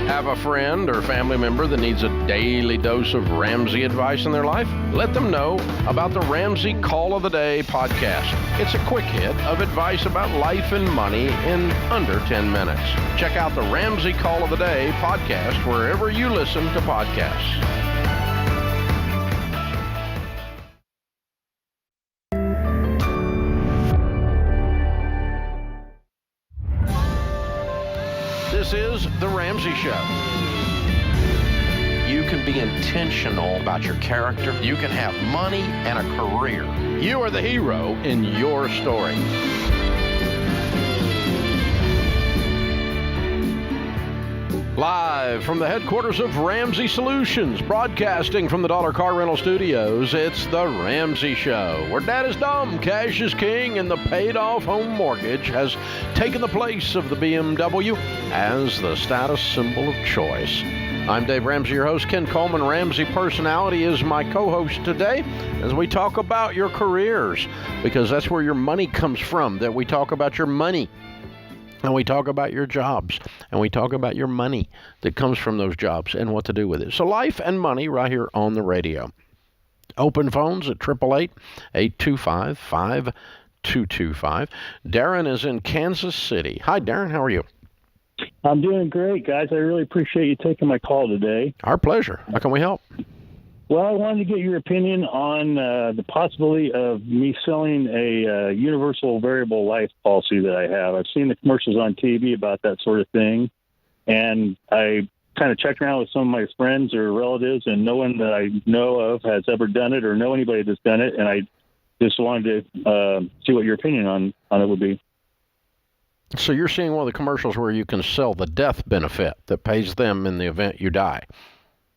Have a friend or family member that needs a daily dose of Ramsey advice in their life? Let them know about the Ramsey Call of the Day podcast. It's a quick hit of advice about life and money in under 10 minutes. Check out the Ramsey Call of the Day podcast wherever you listen to podcasts. This is The Ramsey Show. You can be intentional about your character. You can have money and a career. You are the hero in your story. Live from the headquarters of Ramsey Solutions, broadcasting from the Dollar Car Rental Studios, it's The Ramsey Show, where dad is dumb, cash is king, and the paid-off home mortgage has taken the place of the BMW as the status symbol of choice. I'm Dave Ramsey, your host. Ken Coleman, Ramsey Personality, is my co-host today as we talk about your careers, because that's where your money comes from, that we talk about your money. And we talk about your jobs, and we talk about your money that comes from those jobs and what to do with it. So life and money right here on the radio. Open phones at 888-825-5225. Darren is in Kansas City. Hi, Darren. How are you? I'm doing great, guys. I really appreciate you taking my call today. Our pleasure. How can we help? Well, I wanted to get your opinion on the possibility of me selling a universal variable life policy that I have. I've seen the commercials on TV about that sort of thing, and I kind of checked around with some of my friends or relatives, and no one that I know of has ever done it or know anybody that's done it, and I just wanted to see what your opinion on it would be. So you're seeing one of the commercials where you can sell the death benefit that pays them in the event you die.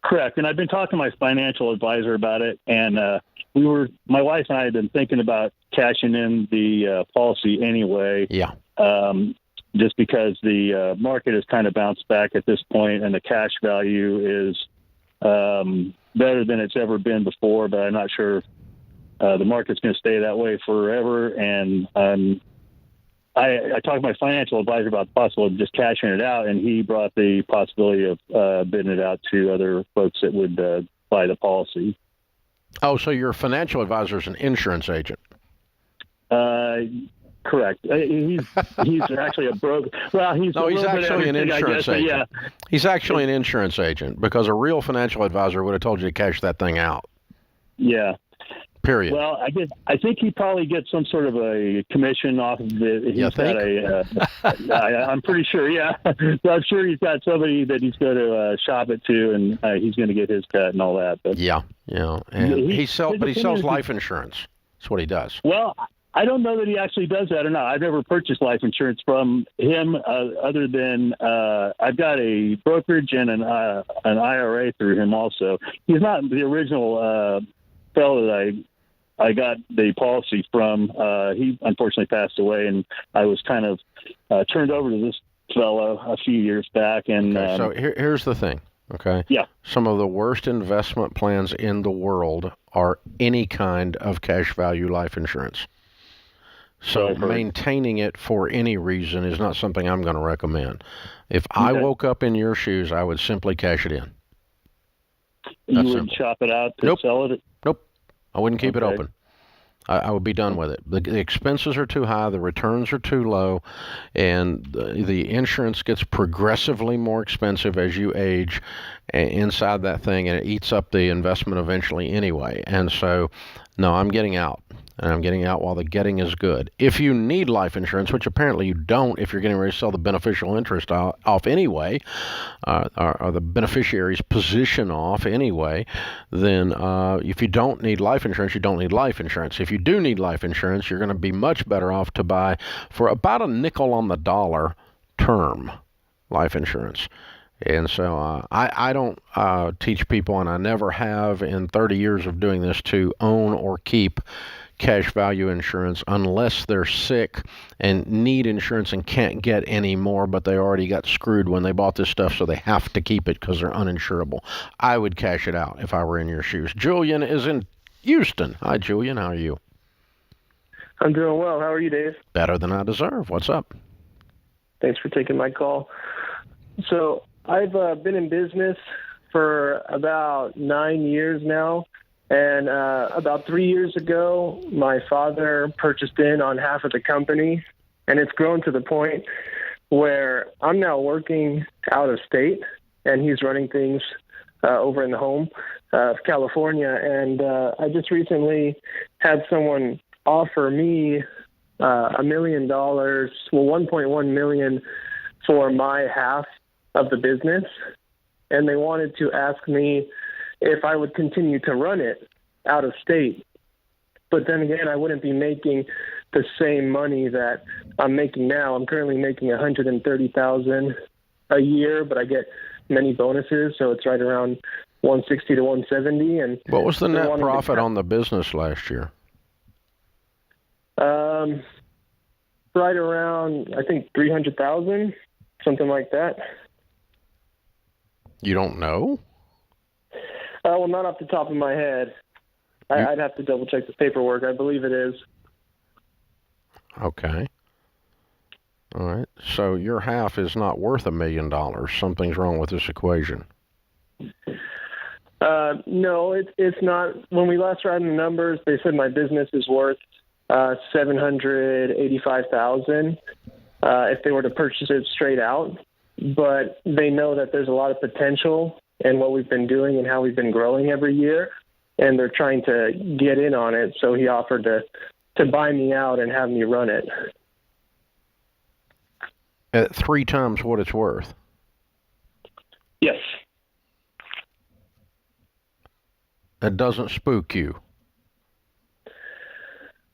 Correct. And I've been talking to my financial advisor about it, and my wife and I had been thinking about cashing in the policy anyway. Yeah. Just because the market has kind of bounced back at this point, and the cash value is better than it's ever been before, but I'm not sure the market's going to stay that way forever. And I talked to my financial advisor about the possibility of just cashing it out, and he brought the possibility of bidding it out to other folks that would buy the policy. Oh, so your financial advisor is an insurance agent? Correct. He's actually a broker. Well, he's actually an insurance agent. Yeah. He's actually an insurance agent, because a real financial advisor would have told you to cash that thing out. Yeah. Period. Well, I think he probably gets some sort of a commission off of it. You think? I'm pretty sure, yeah. So I'm sure he's got somebody that he's going to shop it to, and he's going to get his cut and all that. But yeah. And he sells life insurance. That's what he does. Well, I don't know that he actually does that or not. I've never purchased life insurance from him other than I've got a brokerage and an IRA through him also. He's not the original fellow that I got the policy from. He unfortunately passed away, and I was kind of turned over to this fellow a few years back. And okay, so here's the thing, okay? Yeah. Some of the worst investment plans in the world are any kind of cash value life insurance. So maintaining it for any reason is not something I'm going to recommend. If I woke up in your shoes, I would simply cash it in. You wouldn't shop it out to sell it? Nope. I wouldn't keep it open. I would be done with it. The expenses are too high, the returns are too low, and the insurance gets progressively more expensive as you age inside that thing, and it eats up the investment eventually anyway. And so, no, I'm getting out. And I'm getting out while the getting is good. If you need life insurance, which apparently you don't if you're getting ready to sell the beneficial interest off anyway, or the beneficiary's position off anyway, then if you don't need life insurance, you don't need life insurance. If you do need life insurance, you're going to be much better off to buy for about a nickel on the dollar term life insurance. And so I don't teach people, and I never have in 30 years of doing this, to own or keep cash value insurance unless they're sick and need insurance and can't get any more, but they already got screwed when they bought this stuff, so they have to keep it because they're uninsurable. I would cash it out if I were in your shoes. Julian is in Houston. Hi, Julian. How are you? I'm doing well. How are you, Dave? Better than I deserve. What's up? Thanks for taking my call. So I've been in business for about 9 years now. And about 3 years ago, my father purchased in on half of the company, and it's grown to the point where I'm now working out of state, and he's running things over in the home of California. And I just recently had someone offer me $1 million, well, $1.1 million for my half of the business, and they wanted to ask me if I would continue to run it out of state. But then again, I wouldn't be making the same money that I'm making now. I'm currently making $130,000 a year, but I get many bonuses, so it's right around 160 to 170. And what was the net profit on the business last year? Right around, I think, 300,000, something like that. You don't know? Well, not off the top of my head. I'd have to double check the paperwork. I believe it is. Okay. All right. So your half is not worth $1 million. Something's wrong with this equation. No, it's not. When we last ran the numbers, they said my business is worth $785,000 if they were to purchase it straight out. But they know that there's a lot of potential in what we've been doing and how we've been growing every year, and they're trying to get in on it. So he offered to buy me out and have me run it. At 3 times what it's worth? Yes. That doesn't spook you?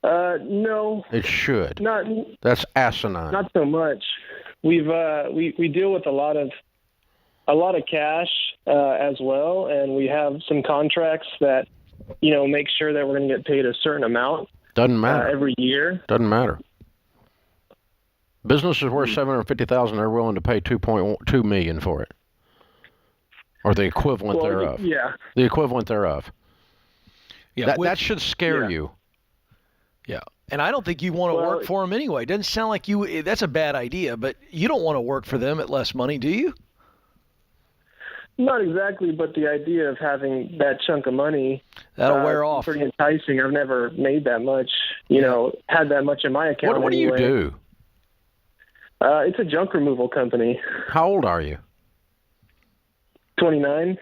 No. It should. Not. That's asinine. Not so much. We deal with a lot of cash as well, and we have some contracts that make sure that we're going to get paid a certain amount. Doesn't matter. Every year. Doesn't matter. Business is worth $750,000. They're willing to pay $2.2 million for it, or the equivalent thereof. Yeah. The equivalent thereof. Yeah. That should scare you. Yeah. And I don't think you want to work for them anyway. It doesn't sound like you. That's a bad idea, but you don't want to work for them at less money, do you? Not exactly, but the idea of having that chunk of money that'll wear off. Pretty enticing. I've never made that much, had that much in my account. What do you do? It's a junk removal company. How old are you? 29.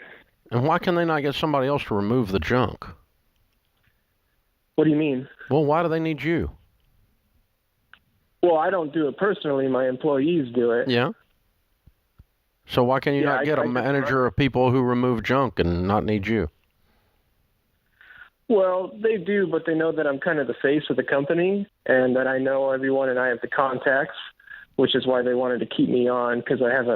And why can they not get somebody else to remove the junk? What do you mean? Well, why do they need you? Well, I don't do it personally. My employees do it. Yeah. So why can you not get a manager of people who remove junk and not need you? Well, they do, but they know that I'm kind of the face of the company and that I know everyone and I have the contacts, which is why they wanted to keep me on, because I have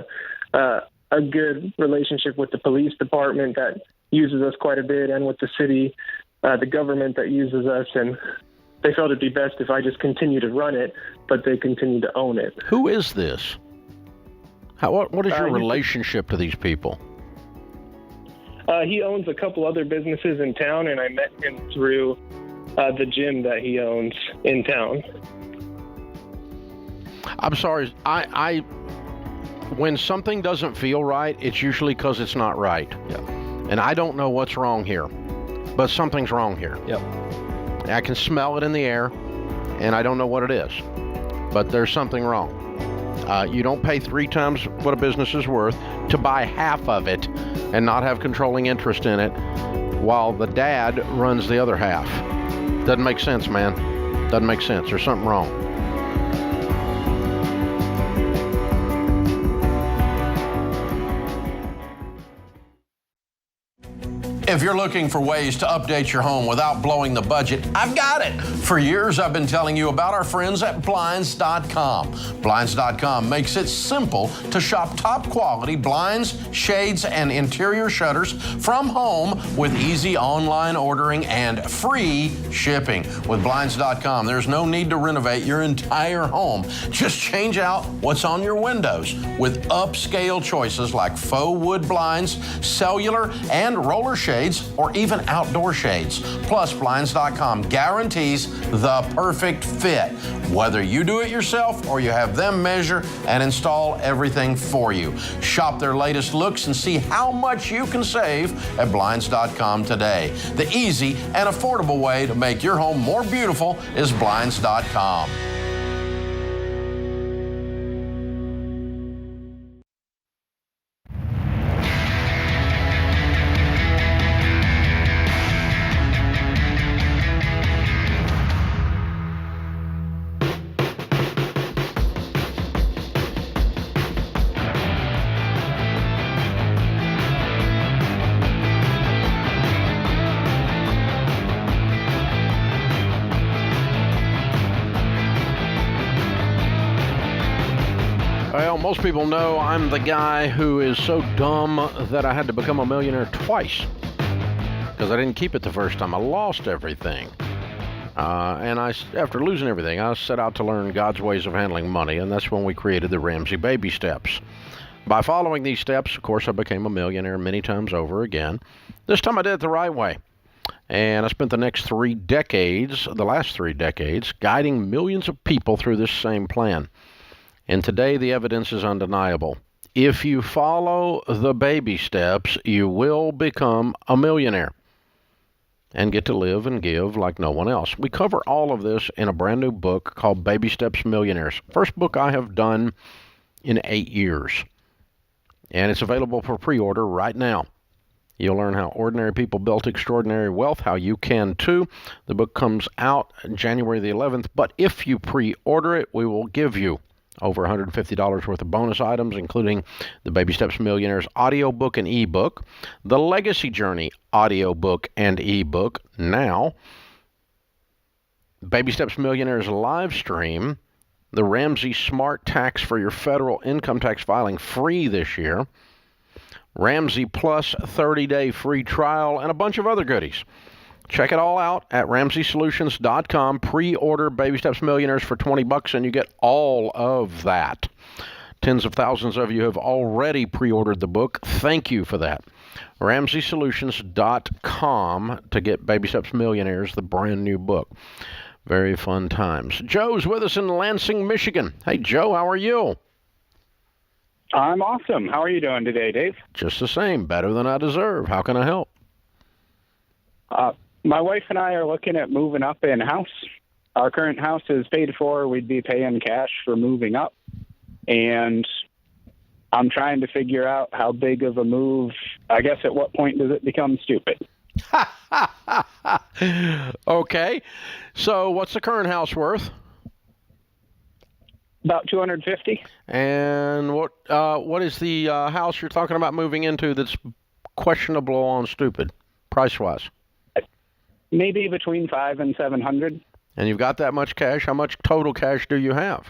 a good relationship with the police department that uses us quite a bit, and with the city, the government that uses us, and they felt it'd be best if I just continue to run it, but they continue to own it. Who is this? What is your relationship to these people? He owns a couple other businesses in town, and I met him through the gym that he owns in town. I'm sorry. I when something doesn't feel right, it's usually because it's not right. Yeah. And I don't know what's wrong here, but something's wrong here. Yep. I can smell it in the air, and I don't know what it is, but there's something wrong. You don't pay 3 times what a business is worth to buy half of it and not have controlling interest in it, while the dad runs the other half. Doesn't make sense, man. Doesn't make sense. There's something wrong. If you're looking for ways to update your home without blowing the budget, I've got it. For years, I've been telling you about our friends at Blinds.com. Blinds.com makes it simple to shop top quality blinds, shades, and interior shutters from home with easy online ordering and free shipping. With Blinds.com, there's no need to renovate your entire home. Just change out what's on your windows with upscale choices like faux wood blinds, cellular, and roller shades, or even outdoor shades. Plus, Blinds.com guarantees the perfect fit, whether you do it yourself or you have them measure and install everything for you. Shop their latest looks and see how much you can save at Blinds.com today. The easy and affordable way to make your home more beautiful is Blinds.com. Well, most people know I'm the guy who is so dumb that I had to become a millionaire twice because I didn't keep it the first time. I lost everything. And after losing everything, I set out to learn God's ways of handling money, and that's when we created the Ramsey Baby Steps. By following these steps, of course, I became a millionaire many times over again. This time I did it the right way. And I spent the last 3 decades, guiding millions of people through this same plan. And today, the evidence is undeniable. If you follow the baby steps, you will become a millionaire and get to live and give like no one else. We cover all of this in a brand new book called Baby Steps Millionaires. First book I have done in 8 years. And it's available for pre-order right now. You'll learn how ordinary people built extraordinary wealth, how you can too. The book comes out January the 11th, but if you pre-order it, we will give you over $150 worth of bonus items, including the Baby Steps Millionaires audiobook and ebook, the Legacy Journey audiobook and ebook now, Baby Steps Millionaires live stream, the Ramsey Smart Tax for your federal income tax filing free this year, Ramsey Plus 30-day free trial, and a bunch of other goodies. Check it all out at RamseySolutions.com. Pre-order Baby Steps Millionaires for $20 and you get all of that. Tens of thousands of you have already pre-ordered the book. Thank you for that. RamseySolutions.com to get Baby Steps Millionaires, the brand new book. Very fun times. Joe's with us in Lansing, Michigan. Hey, Joe, how are you? I'm awesome. How are you doing today, Dave? Just the same. Better than I deserve. How can I help? My wife and I are looking at moving up in house. Our current house is paid for. We'd be paying cash for moving up. And I'm trying to figure out how big of a move. I guess at what point does it become stupid? Okay. So what's the current house worth? About $250. And what is the house you're talking about moving into that's questionable on stupid, price-wise? Maybe between $500 and $700. And you've got that much cash? How much total cash do you have?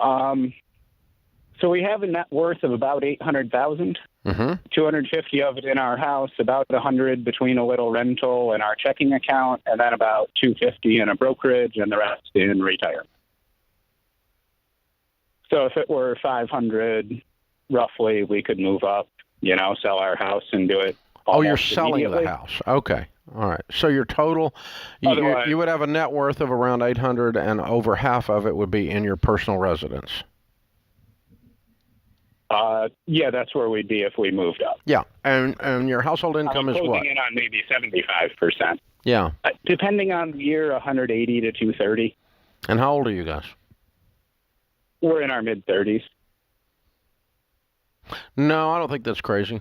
So we have a net worth of about $800,000. Mm-hmm. 250 of it in our house, about 100 between a little rental and our checking account, and then about 250 in a brokerage, and the rest in retirement. So if it were 500, roughly, we could move up, sell our house and do it. Oh, you're selling the house. Okay. All right. So your total, you would have a net worth of around $800, and over half of it would be in your personal residence. Yeah, that's where we'd be if we moved up. Yeah, and your household income is what? Closing in on maybe 75%. Yeah. Depending on the year, 180 to 230. And how old are you guys? We're in our mid-30s. No, I don't think that's crazy.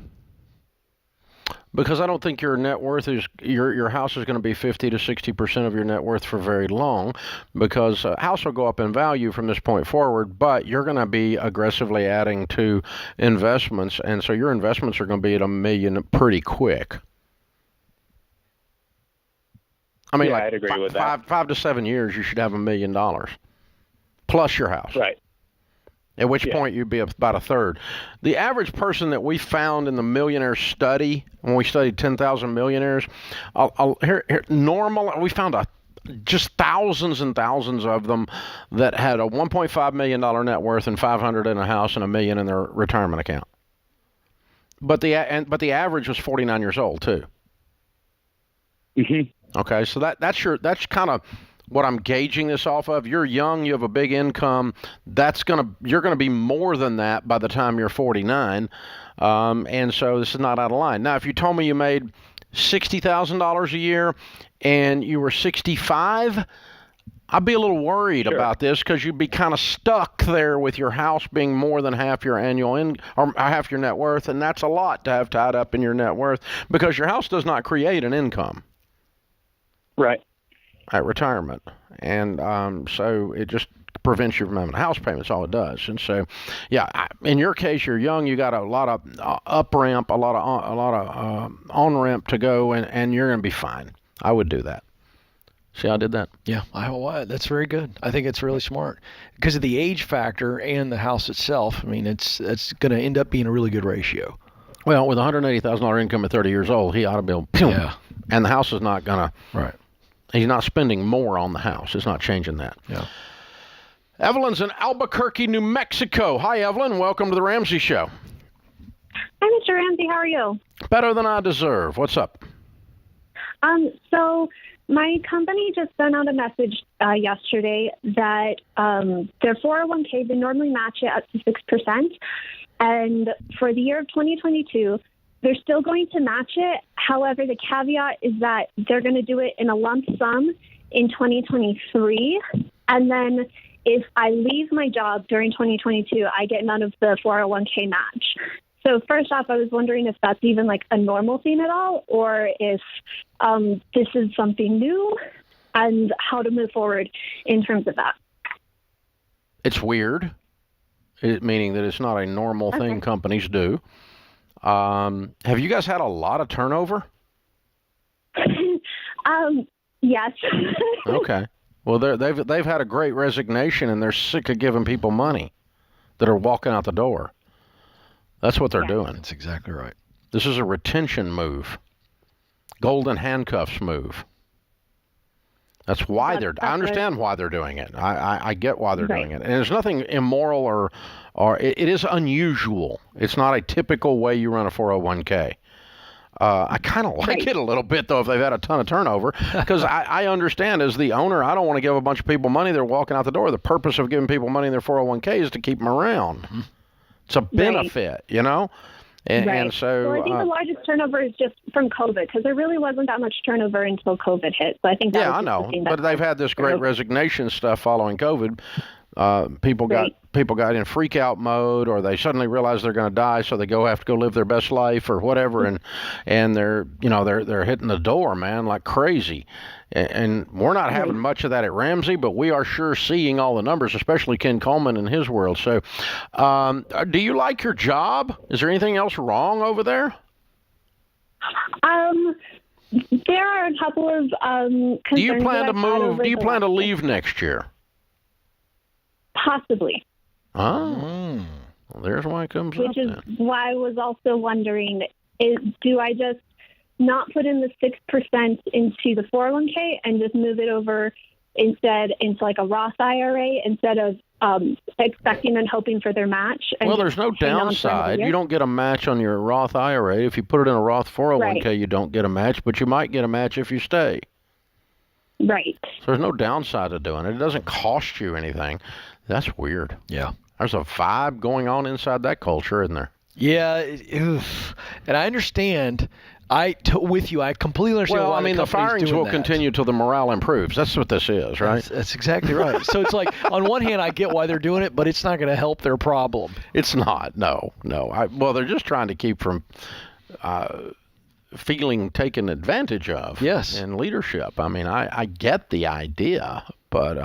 Because I don't think your net worth is your house is going to be 50 to 60% of your net worth for very long, because a house will go up in value from this point forward, but you're going to be aggressively adding to investments, and so your investments are going to be at $1 million pretty quick. I mean, I'd agree with that. 5 to 7 years, you should have $1 million plus your house. Right. At which point you'd be about a third. The average person that we found in the millionaire study, when we studied 10,000 millionaires, we found just thousands and thousands of them that had a $1.5 million net worth and $500 in a house and $1 million in their retirement account. But the average was 49 years old too. Mm-hmm. Okay, so that's kind of what I'm gauging this off of. You're young, you have a big income. You're gonna be more than that by the time you're 49, and so this is not out of line. Now, if you told me you made $60,000 a year and you were 65, I'd be a little worried about this, because you'd be kind of stuck there with your house being more than half your or half your net worth, and that's a lot to have tied up in your net worth, because your house does not create an income. Right. At retirement, and so it just prevents you from having a house payment. That's all it does. And so, yeah, in your case, you're young. You got a lot of up ramp, a lot of on ramp to go, and you're going to be fine. I would do that. See how I did that? Yeah, that's very good. I think it's really smart because of the age factor and the house itself. I mean, it's going to end up being a really good ratio. Well, with $180,000 income at 30 years old, he ought to be able. Yeah. And the house is not going to. Right. He's not spending more on the house. It's not changing that. Yeah. Evelyn's in Albuquerque, New Mexico. Hi, Evelyn. Welcome to the Ramsey Show. Hi, Mr. Ramsey. How are you? Better than I deserve. What's up? So my company just sent out a message yesterday that their 401k, they normally match it up to 6%. And for the year of 2022, they're still going to match it. However, the caveat is that they're going to do it in a lump sum in 2023. And then if I leave my job during 2022, I get none of the 401k match. So first off, I was wondering if that's even like a normal thing at all, or if this is something new, and how to move forward in terms of that. It's weird, meaning that it's not a normal thing companies do. Have you guys had a lot of turnover? Yes. Okay. Well, they've had a great resignation, and they're sick of giving people money that are walking out the door. That's what they're doing. That's exactly right. This is a retention move. Golden handcuffs move. That's why I understand why they're doing it. I get why they're doing it. And there's nothing immoral or it is unusual. It's not a typical way you run a 401k. I kind of like it a little bit, though, if they've had a ton of turnover, because I understand as the owner, I don't want to give a bunch of people money. They're walking out the door. The purpose of giving people money in their 401k is to keep them around. Mm-hmm. It's a benefit, you know? And so, well, I think the largest turnover is just from COVID, because there really wasn't that much turnover until COVID hit. So I think that was I know, the thing but they've had this great resignation stuff following COVID. People got in freak out mode, or they suddenly realize they're going to die, so they have to go live their best life or whatever, and they're hitting the door, man, like crazy. And we're not having much of that at Ramsey, but we are sure seeing all the numbers, especially Ken Coleman and his world. So, do you like your job? Is there anything else wrong over there? There are a couple of concerns. Do you plan to move? Do you plan to leave next year? Possibly. Oh, well, there's why it comes up. Which is why I was also wondering: do I just not put in the 6% into the 401k and just move it over instead into like a Roth IRA instead of expecting and hoping for their match. And well, there's no downside. You don't get a match on your Roth IRA. If you put it in a Roth 401k, Right. you don't get a match, but you might get a match if you stay. Right. So there's no downside to doing it. It doesn't cost you anything. That's weird. Yeah. There's a vibe going on inside that culture, isn't there? Yeah, and I understand. With you, I completely understand Well, why I mean, the company's firings doing will that. continue till the morale improves. That's what this is, right? That's exactly right. So it's like, on one hand, I get why they're doing it, but it's not going to help their problem. It's not. No. Well, they're just trying to keep from feeling taken advantage of. Yes. In leadership. I mean, I get the idea, but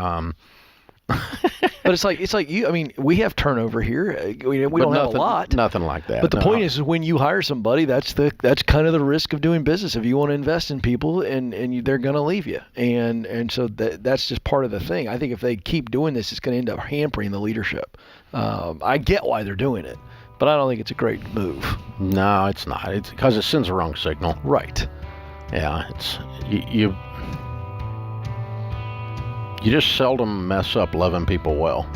But it's like you. I mean, we have turnover here. We don't have a lot. Nothing like that. But the No. point is, when you hire somebody, that's kind of the risk of doing business. If you want to invest in people, and they're going to leave you, and so that's just part of the thing. I think if they keep doing this, it's going to end up hampering the leadership. I get why they're doing it, but I don't think it's a great move. No, it's not. It's because it sends a wrong signal. Right. Yeah, it's you just seldom mess up loving people well.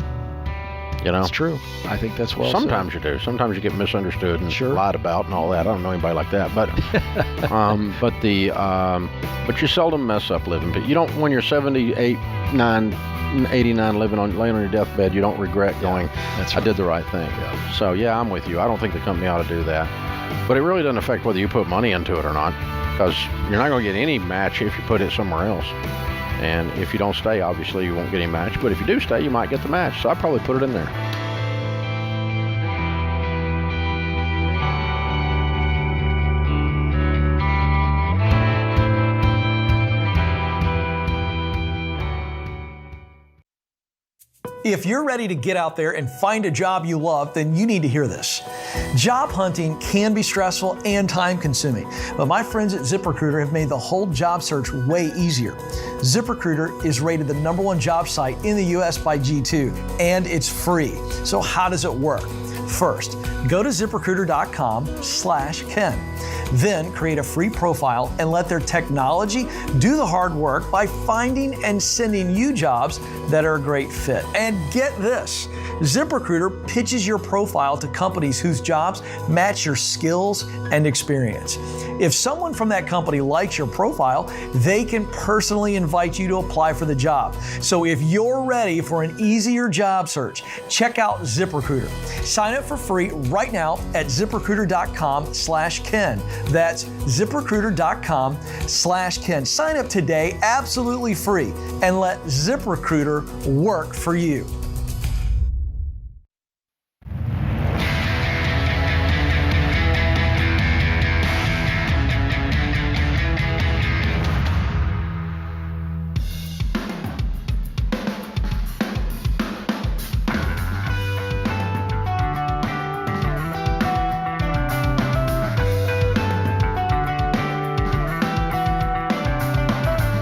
You know? That's true. I think that's well Sometimes said. you do. Sometimes you get misunderstood and Sure. lied about and all that. I don't know anybody like that, but but you seldom mess up living. But you don't, when you're 78, 89, laying on your deathbed, you don't regret going, I did the right thing. Yeah. So yeah, I'm with you. I don't think the company ought to do that. But it really doesn't affect whether you put money into it or not, because you're not going to get any match if you put it somewhere else. And if you don't stay, obviously you won't get any match. But if you do stay, you might get the match. So I'd probably put it in there. If you're ready to get out there and find a job you love, then you need to hear this. Job hunting can be stressful and time-consuming, but my friends at ZipRecruiter have made the whole job search way easier. ZipRecruiter is rated the #1 job site in the U.S. by G2, and it's free. So how does it work? First, go to ZipRecruiter.com/Ken. Then create a free profile and let their technology do the hard work by finding and sending you jobs that are a great fit. And get this, ZipRecruiter pitches your profile to companies whose jobs match your skills and experience. If someone from that company likes your profile, they can personally invite you to apply for the job. So if you're ready for an easier job search, check out ZipRecruiter. Sign up for free right now at ZipRecruiter.com/Ken. That's ZipRecruiter.com/Ken. Sign up today, absolutely free, and let ZipRecruiter work for you.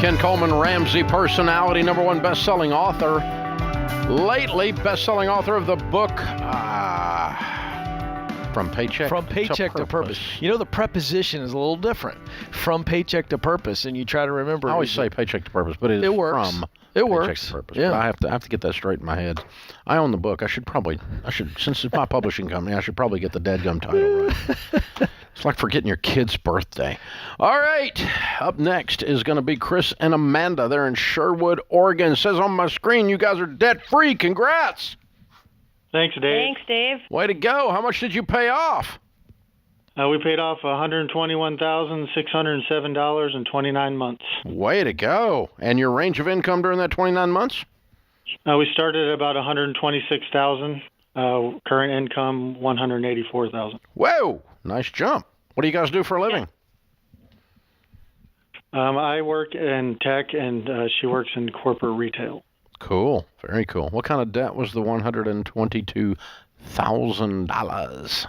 Ken Coleman, Ramsey personality, #1 best-selling author. Lately, best-selling author of the book From Paycheck to Purpose. You know, the preposition is a little different. From paycheck to purpose, and you try to remember. I always say paycheck to purpose, but it works. From it paycheck works. to purpose. Yeah. But I have to get that straight in my head. I own the book. I should, since it's my publishing company, I should probably get the dadgum title right. It's like forgetting your kid's birthday. All right. Up next is going to be Chris and Amanda. They're in Sherwood, Oregon. It says on my screen, you guys are debt-free. Congrats. Thanks, Dave. Thanks, Dave. Way to go. How much did you pay off? We paid off $121,607 in 29 months. Way to go. And your range of income during that 29 months? We started at about $126,000. Current income, $184,000. Whoa. Nice jump. What do you guys do for a living? I work in tech, and she works in corporate retail. Cool. Very cool. What kind of debt was the $122,000?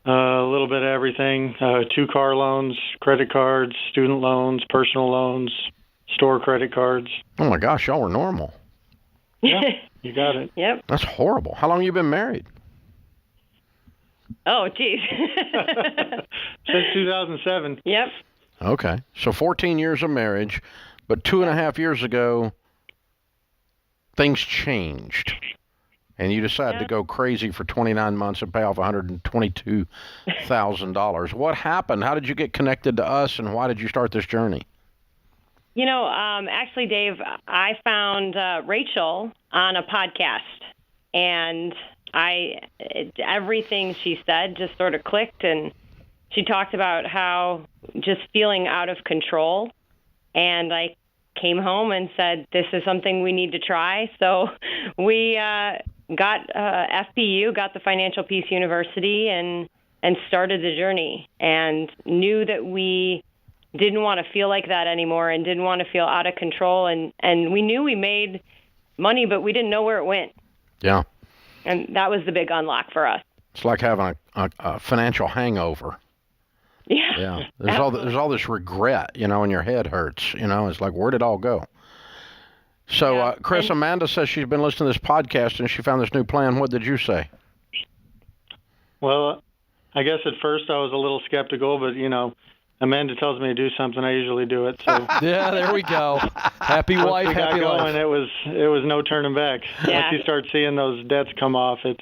A little bit of everything. 2 car loans, credit cards, student loans, personal loans, store credit cards. Oh, my gosh. Y'all were normal. Yeah, you got it. Yep. That's horrible. How long have you been married? Oh, geez. Since 2007. Yep. Okay. So 14 years of marriage, but 2.5 years ago, things changed, and you decided to go crazy for 29 months and pay off $122,000. What happened? How did you get connected to us, and why did you start this journey? Actually, Dave, I found Rachel on a podcast, and everything she said just sort of clicked, and she talked about how just feeling out of control, and I came home and said, this is something we need to try. So we got FPU, got the Financial Peace University, and started the journey, and knew that we didn't want to feel like that anymore and didn't want to feel out of control. And we knew we made money, but we didn't know where it went. Yeah. And that was the big unlock for us. It's like having a financial hangover. Yeah. Yeah. There's all this regret, and your head hurts. It's like, where'd it all go? So, Chris, Amanda says she's been listening to this podcast and she found this new plan. What did you say? Well, I guess at first I was a little skeptical, but, Amanda tells me to do something, I usually do it. So yeah, there we go. Happy wife, happy life. It was no turning back. Yeah. Once you start seeing those debts come off, it's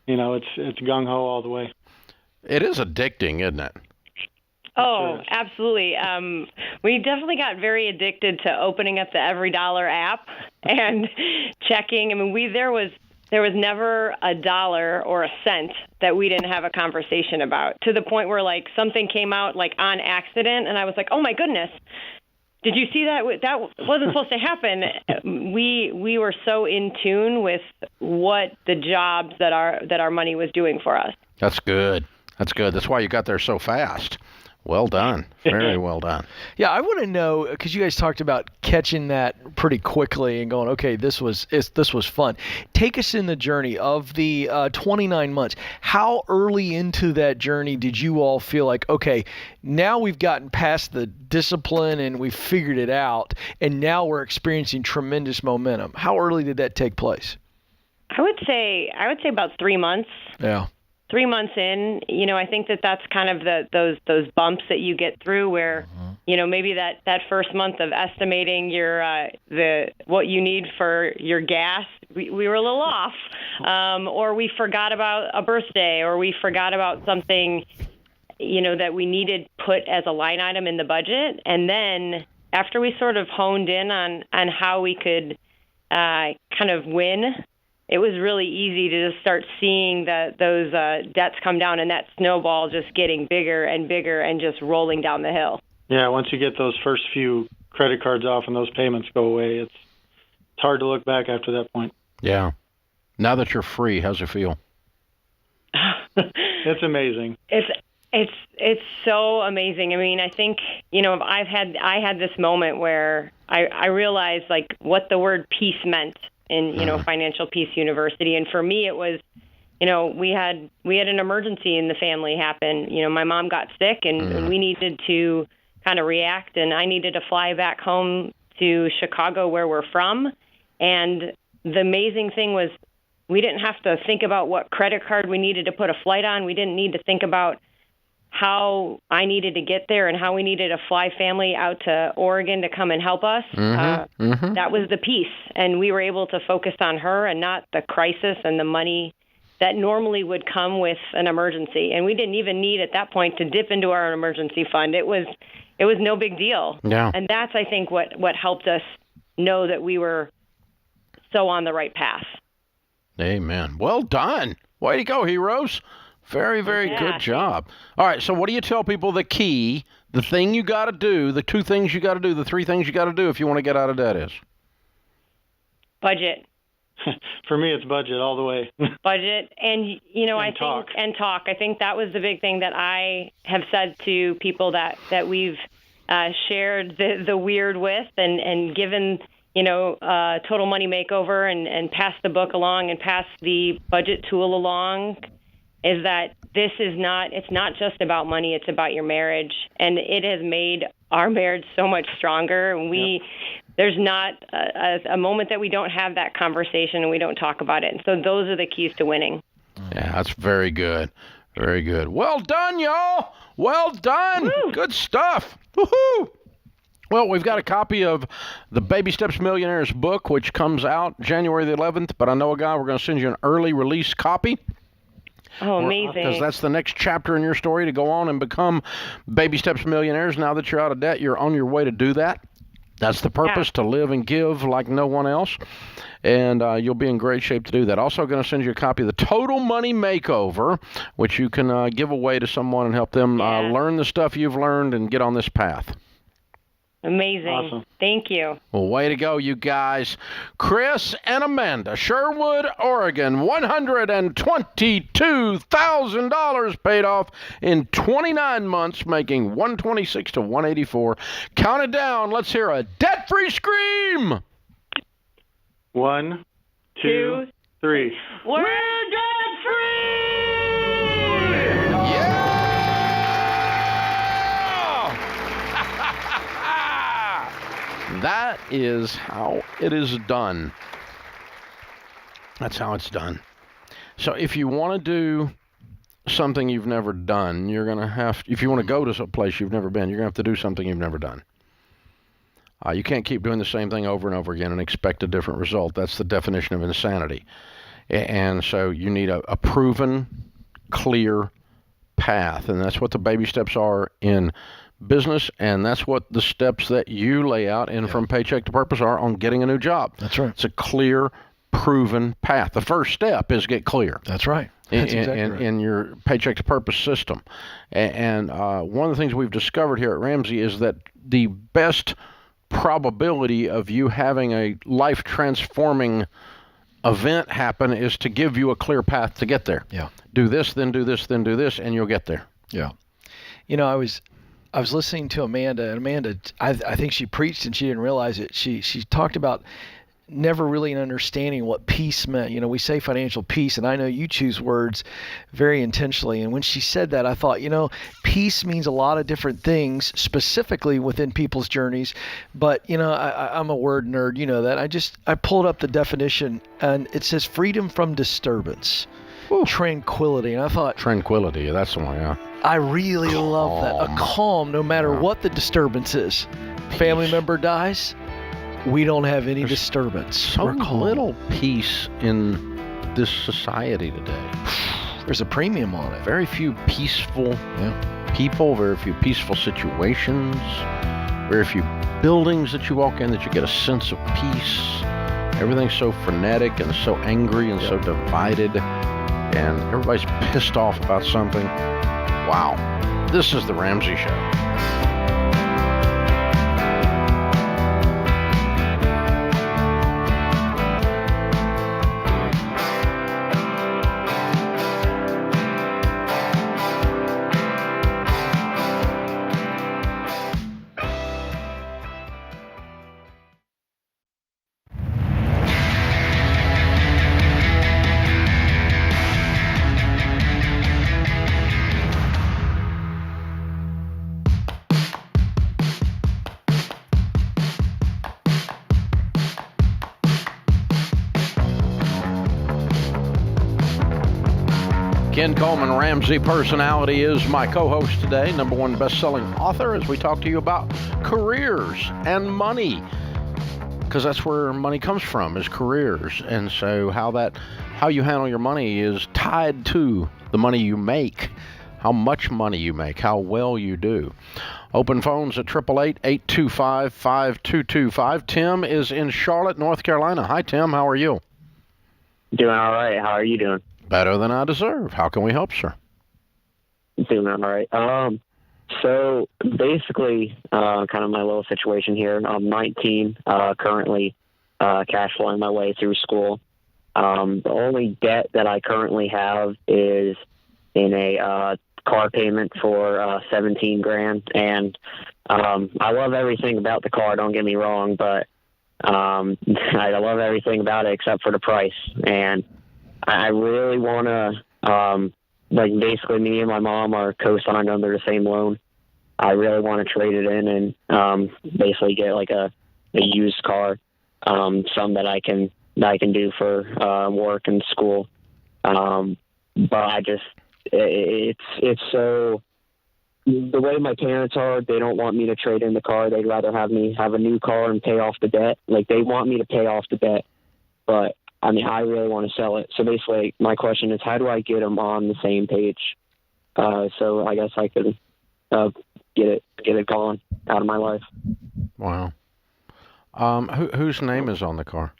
gung ho all the way. It is addicting, isn't it? Oh, absolutely. We definitely got very addicted to opening up the Every Dollar app and checking. I mean, there was never a dollar or a cent that we didn't have a conversation about, to the point where something came out on accident, and I was like, oh my goodness, did you see that? That wasn't supposed to happen. We were so in tune with what the jobs that our money was doing for us. That's good. That's why you got there so fast. Well done. Very well done. Yeah, I want to know, because you guys talked about catching that pretty quickly and going, okay, this was fun. Take us in the journey of the 29 months. How early into that journey did you all feel like, okay, now we've gotten past the discipline and we've figured it out, and now we're experiencing tremendous momentum? How early did that take place? I would say about 3 months. Yeah. 3 months in, I think that's kind of those bumps that you get through where, maybe that first month of estimating your what you need for your gas, we were a little off, or we forgot about a birthday, or we forgot about something, that we needed put as a line item in the budget. And then after we sort of honed in on how we could kind of win, it was really easy to just start seeing those debts come down, and that snowball just getting bigger and bigger and just rolling down the hill. Yeah, once you get those first few credit cards off and those payments go away, it's hard to look back after that point. Yeah. Now that you're free, how's it feel? It's amazing. It's so amazing. I mean, I think, I had this moment where I realized what the word peace meant in Financial Peace University, and for me it was, we had an emergency in the family happen. My mom got sick, and we needed to kind of react, and I needed to fly back home to Chicago, where we're from. And the amazing thing was, we didn't have to think about what credit card we needed to put a flight on. We didn't need to think about how I needed to get there and how we needed to fly family out to Oregon to come and help us. That was the piece. And we were able to focus on her and not the crisis and the money that normally would come with an emergency. And we didn't even need at that point to dip into our emergency fund. It was no big deal. Yeah. And that's, I think, what helped us know that we were so on the right path. Amen. Well done. Way to go, heroes. Very, very good job. All right, so what do you tell people the key, the thing you got to do, the 2 things you got to do, the 3 things you got to do if you want to get out of debt is? Budget. For me, it's budget all the way. Budget. And, talk. I think that was the big thing that I have said to people that we've shared the weird with and given, Total Money Makeover and passed the book along and passed the budget tool along, is that it's not just about money, it's about your marriage. And it has made our marriage so much stronger. And there's not a moment that we don't have that conversation and we don't talk about it. And so those are the keys to winning. Yeah, that's very good. Very good. Well done, y'all. Well done. Woo. Good stuff. Woohoo. Well, we've got a copy of the Baby Steps Millionaires book, which comes out January the 11th, but I know a guy, we're going to send you an early release copy. Oh, amazing. Because that's the next chapter in your story to go on and become Baby Steps Millionaires. Now that you're out of debt, you're on your way to do that. That's the purpose, to live and give like no one else. And you'll be in great shape to do that. Also going to send you a copy of the Total Money Makeover, which you can give away to someone and help them learn the stuff you've learned and get on this path. Amazing. Awesome. Thank you. Well, way to go, you guys. Chris and Amanda, Sherwood, Oregon, $122,000 paid off in 29 months, making $126 to $184. Count it down. Let's hear a debt-free scream. 1, 2, 3. We're debt-free! That is how it is done. That's how it's done. So if you want to do something you've never done, you're going to have, if you want to go to some place you've never been, you're going to have to do something you've never done. You can't keep doing the same thing over and over again and expect a different result. That's the definition of insanity. And so you need a proven, clear path. And that's what the baby steps are in business, and that's what the steps that you lay out in From Paycheck to Purpose are on getting a new job. That's right. It's a clear, proven path. The first step is get clear. That's right. In your Paycheck to Purpose system. And one of the things we've discovered here at Ramsey is that the best probability of you having a life-transforming event happen is to give you a clear path to get there. Yeah. Do this, then do this, then do this, and you'll get there. Yeah. You know, I was listening to Amanda, and Amanda, I think she preached and she didn't realize it. She talked about never really understanding what peace meant. You know, we say financial peace, and I know you choose words very intentionally. And when she said that, I thought, you know, peace means a lot of different things, specifically within people's journeys. But, you know, I'm a word nerd, you know that. I pulled up the definition, and it says freedom from disturbance. Ooh. Tranquility. And I thought... Tranquility, that's the one, yeah. I really love that. A calm, no matter what the disturbance is. Family member dies, we don't have any disturbance. So little peace in this society today. There's a premium on it. Very few peaceful people, very few peaceful situations, very few buildings that you walk in that you get a sense of peace. Everything's so frenetic and so angry and so divided, and everybody's pissed off about something. Wow. This is the Ramsey Show. Ken Coleman, Ramsey Personality, is my co-host today, #1 best-selling author, as we talk to you about careers and money, because that's where money comes from, is careers. And so how you handle your money is tied to the money you make, how much money you make, how well you do. Open phones at 888-825-5225. Tim is in Charlotte, North Carolina. Hi, Tim. How are you? Doing all right. How are you doing? Better than I deserve. How can we help, sir? Doing all right. So basically, kind of my little situation here. I'm 19, currently cash flowing my way through school. The only debt that I currently have is in a car payment for $17,000, and I love everything about the car. Don't get me wrong, but I love everything about it except for the price. And I really want to, basically me and my mom are co-signed under the same loan. I really want to trade it in and basically get like a used car, some that I can do for work and school. But it's so the way my parents are, they don't want me to trade in the car. They'd rather have me have a new car and pay off the debt. Like, they want me to pay off the debt, but I mean, I really want to sell it. So basically, my question is, how do I get them on the same page? So I guess I could get it gone out of my life. Wow. Whose name is on the car?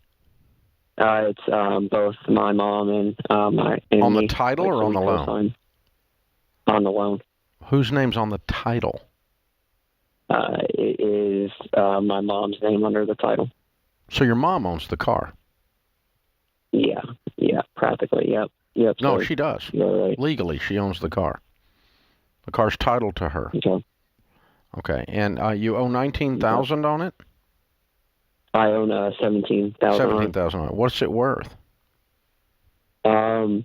It's both my mom and my. And on the me, title or on the loan? On the loan. Whose name's on the title? It is my mom's name under the title. So your mom owns the car? Yeah, practically, yep. No, So she does. you're right. Legally, she owns the car. The car's titled to her. Okay, and you owe $19,000 on it? I own $17,000. $17,000 on it. What's it worth? Kelly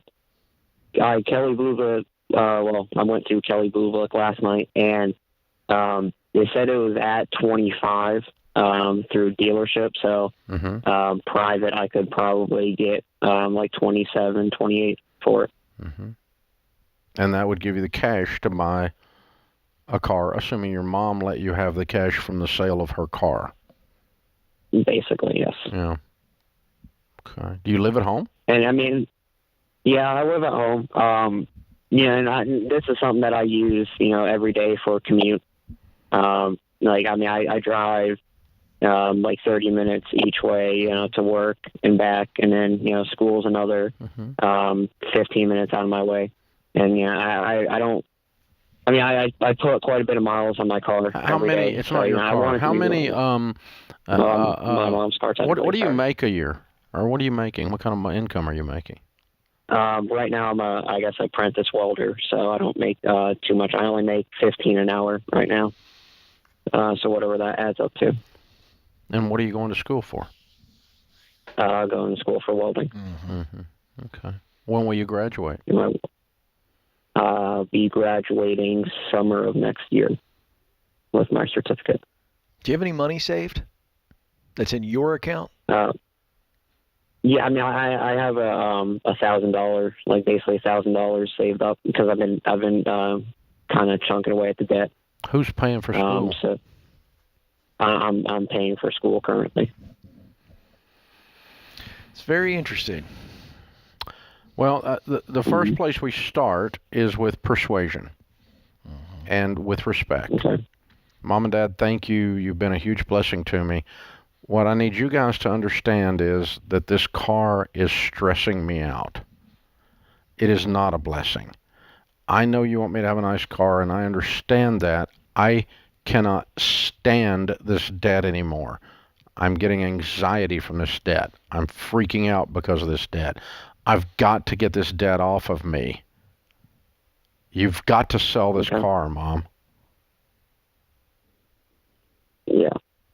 Blue Book. I went to Kelly Blue Book last night, and they said it was at 25 through dealership. So private, I could probably get like 27, 28 for it. And that would give you the cash to buy a car, assuming your mom let you have the cash from the sale of her car. Basically, yes. Yeah. Okay. Do you live at home? And I mean, yeah, I live at home. This is something that I use, every day for commute. I drive like 30 minutes each way, to work and back, and then, school's another 15 minutes out of my way. And I don't. I mean, I put quite a bit of miles on my car. How many? It's not your car. How many? My mom's car. What do you make a year, or what are you making? What kind of income are you making? Right now, I'm I guess, apprentice welder, so I don't make too much. I only make $15 an hour right now. So whatever that adds up to. And what are you going to school for? Going to school for welding. Okay. When will you graduate? Be graduating summer of next year with my certificate. Do you have any money saved that's in your account? Yeah, I mean, I have $1,000, like basically $1,000 saved up because I've been kind of chunking away at the debt. Who's paying for school? So I'm paying for school currently. It's very interesting. Well, the first place we start is with persuasion and with respect. Okay. Mom and Dad, thank you. You've been a huge blessing to me. What I need you guys to understand is that this car is stressing me out. It is not a blessing. I know you want me to have a nice car, and I understand that. I cannot stand this debt anymore. I'm getting anxiety from this debt. I'm freaking out because of this debt. I've got to get this debt off of me. You've got to sell this car, Mom. Yeah.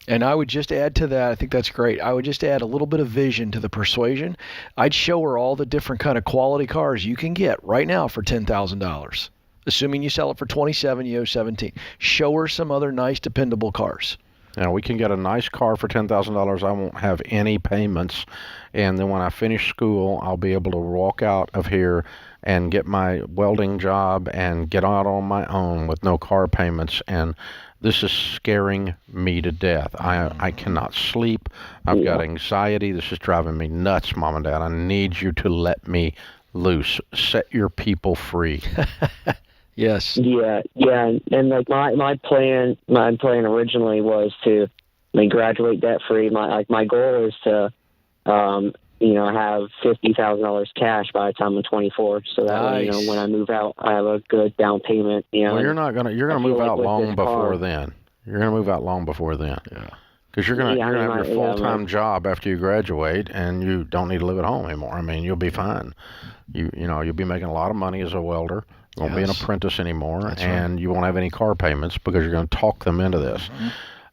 And I would just add to that, I think that's great. I would just add a little bit of vision to the persuasion. I'd show her all the different kind of quality cars you can get right now for $10,000. Assuming you sell it for $27,000, you owe $17,000. Show her some other nice, dependable cars. Now, we can get a nice car for $10,000. I won't have any payments. And then when I finish school, I'll be able to walk out of here and get my welding job and get out on my own with no car payments. And this is scaring me to death. I cannot sleep. I've got anxiety. This is driving me nuts, Mom and Dad. I need you to let me loose. Set your people free. Yes. Yeah, and like my plan originally was to graduate debt free. My goal is to have $50,000 cash by the time I'm 24, so that way, when I move out, I have a good down payment. Well, you're gonna move out long before then. You're gonna move out long before then. Yeah. Because you're gonna have your full-time job after you graduate, and you don't need to live at home anymore. I mean, you'll be fine. You'll be making a lot of money as a welder. You won't be an apprentice anymore, and you won't have any car payments because you're going to talk them into this.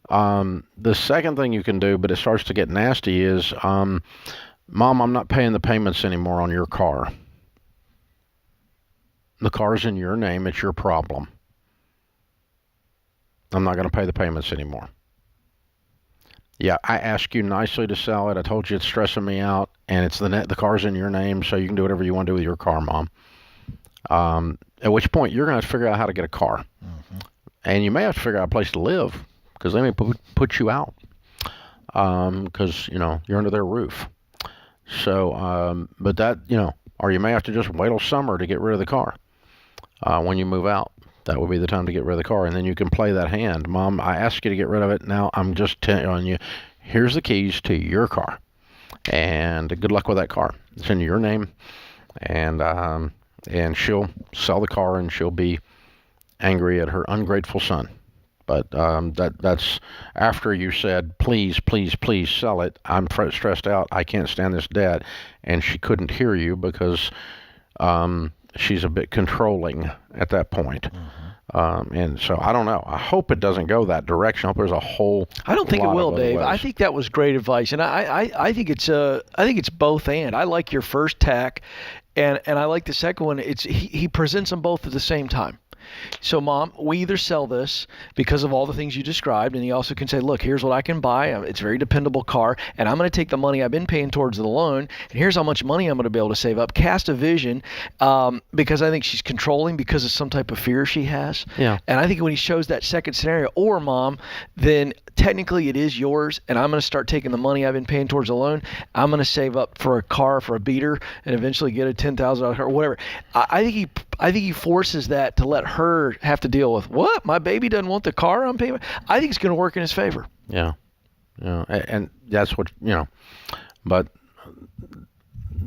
The second thing you can do, but it starts to get nasty, is, Mom, I'm not paying the payments anymore on your car. The car's in your name. It's your problem. I'm not going to pay the payments anymore. Yeah, I asked you nicely to sell it. I told you it's stressing me out, and the car's in your name, so you can do whatever you want to do with your car, Mom. At which point, you're going to have to figure out how to get a car. And you may have to figure out a place to live because they may put you out because, you're under their roof. So, but that, or you may have to just wait till summer to get rid of the car when you move out. That would be the time to get rid of the car, and then you can play that hand. Mom, I asked you to get rid of it. Now I'm just telling you, here's the keys to your car, and good luck with that car. It's in your name, and she'll sell the car, and she'll be angry at her ungrateful son. But that's after you said, please, please, please sell it. I'm stressed out. I can't stand this debt, and she couldn't hear you because she's a bit controlling at that point. And so I don't know. I hope it doesn't go that direction. I hope there's a whole. I don't think it will, Dave. ways. I think that was great advice, and I think it's both and. I like your first tack, and I like the second one. It's he presents them both at the same time. So, Mom, we either sell this because of all the things you described, and he also can say, look, here's what I can buy. It's a very dependable car, and I'm going to take the money I've been paying towards the loan, and here's how much money I'm going to be able to save up. Cast a vision, because I think she's controlling because of some type of fear she has. Yeah. And I think when he shows that second scenario, or Mom, then technically it is yours, and I'm going to start taking the money I've been paying towards the loan. I'm going to save up for a car, for a beater, and eventually get a $10,000 car or whatever. I think he forces that to let her have to deal with, what? My baby doesn't want the car I'm paying? I think it's going to work in his favor. Yeah. And that's what, but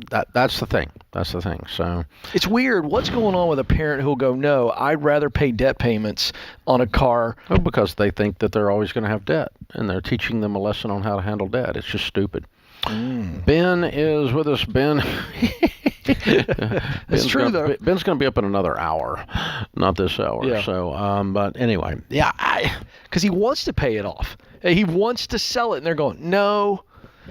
that's the thing. That's the thing. So it's weird. What's going on with a parent who'll go, no, I'd rather pay debt payments on a car? Well, because they think that they're always going to have debt, and they're teaching them a lesson on how to handle debt. It's just stupid. Ben is with us. Ben. It's true, though. Ben's going to be up in another hour, not this hour. Yeah. So, but anyway, yeah, because he wants to pay it off. He wants to sell it, and they're going, no.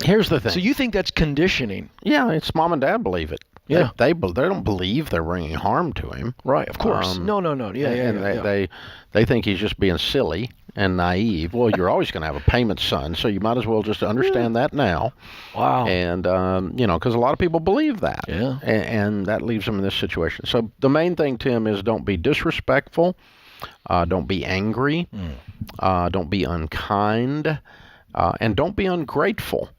Here's the thing. So you think that's conditioning? Yeah, it's mom and dad believe it. Yeah, they don't believe they're bringing harm to him. Right, of course. No. Yeah. They think he's just being silly and naive. Well, you're always going to have a payment, son, so you might as well just understand that now. Wow. And because a lot of people believe that. Yeah. And that leaves them in this situation. So the main thing, Tim, is don't be disrespectful, don't be angry, don't be unkind, and don't be ungrateful.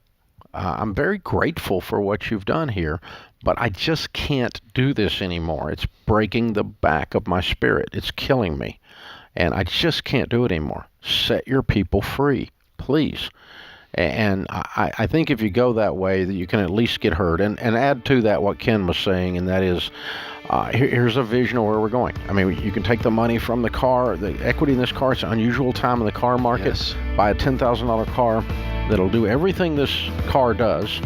I'm very grateful for what you've done here, but I just can't do this anymore. It's breaking the back of my spirit. It's killing me, and I just can't do it anymore. Set your people free, please. And I think if you go that way, that you can at least get heard. And add to that what Ken was saying, and that is, here's a vision of where we're going. I mean, you can take the money from the car, the equity in this car. It's an unusual time in the car market. Yes. Buy a $10,000 car that'll do everything this car does.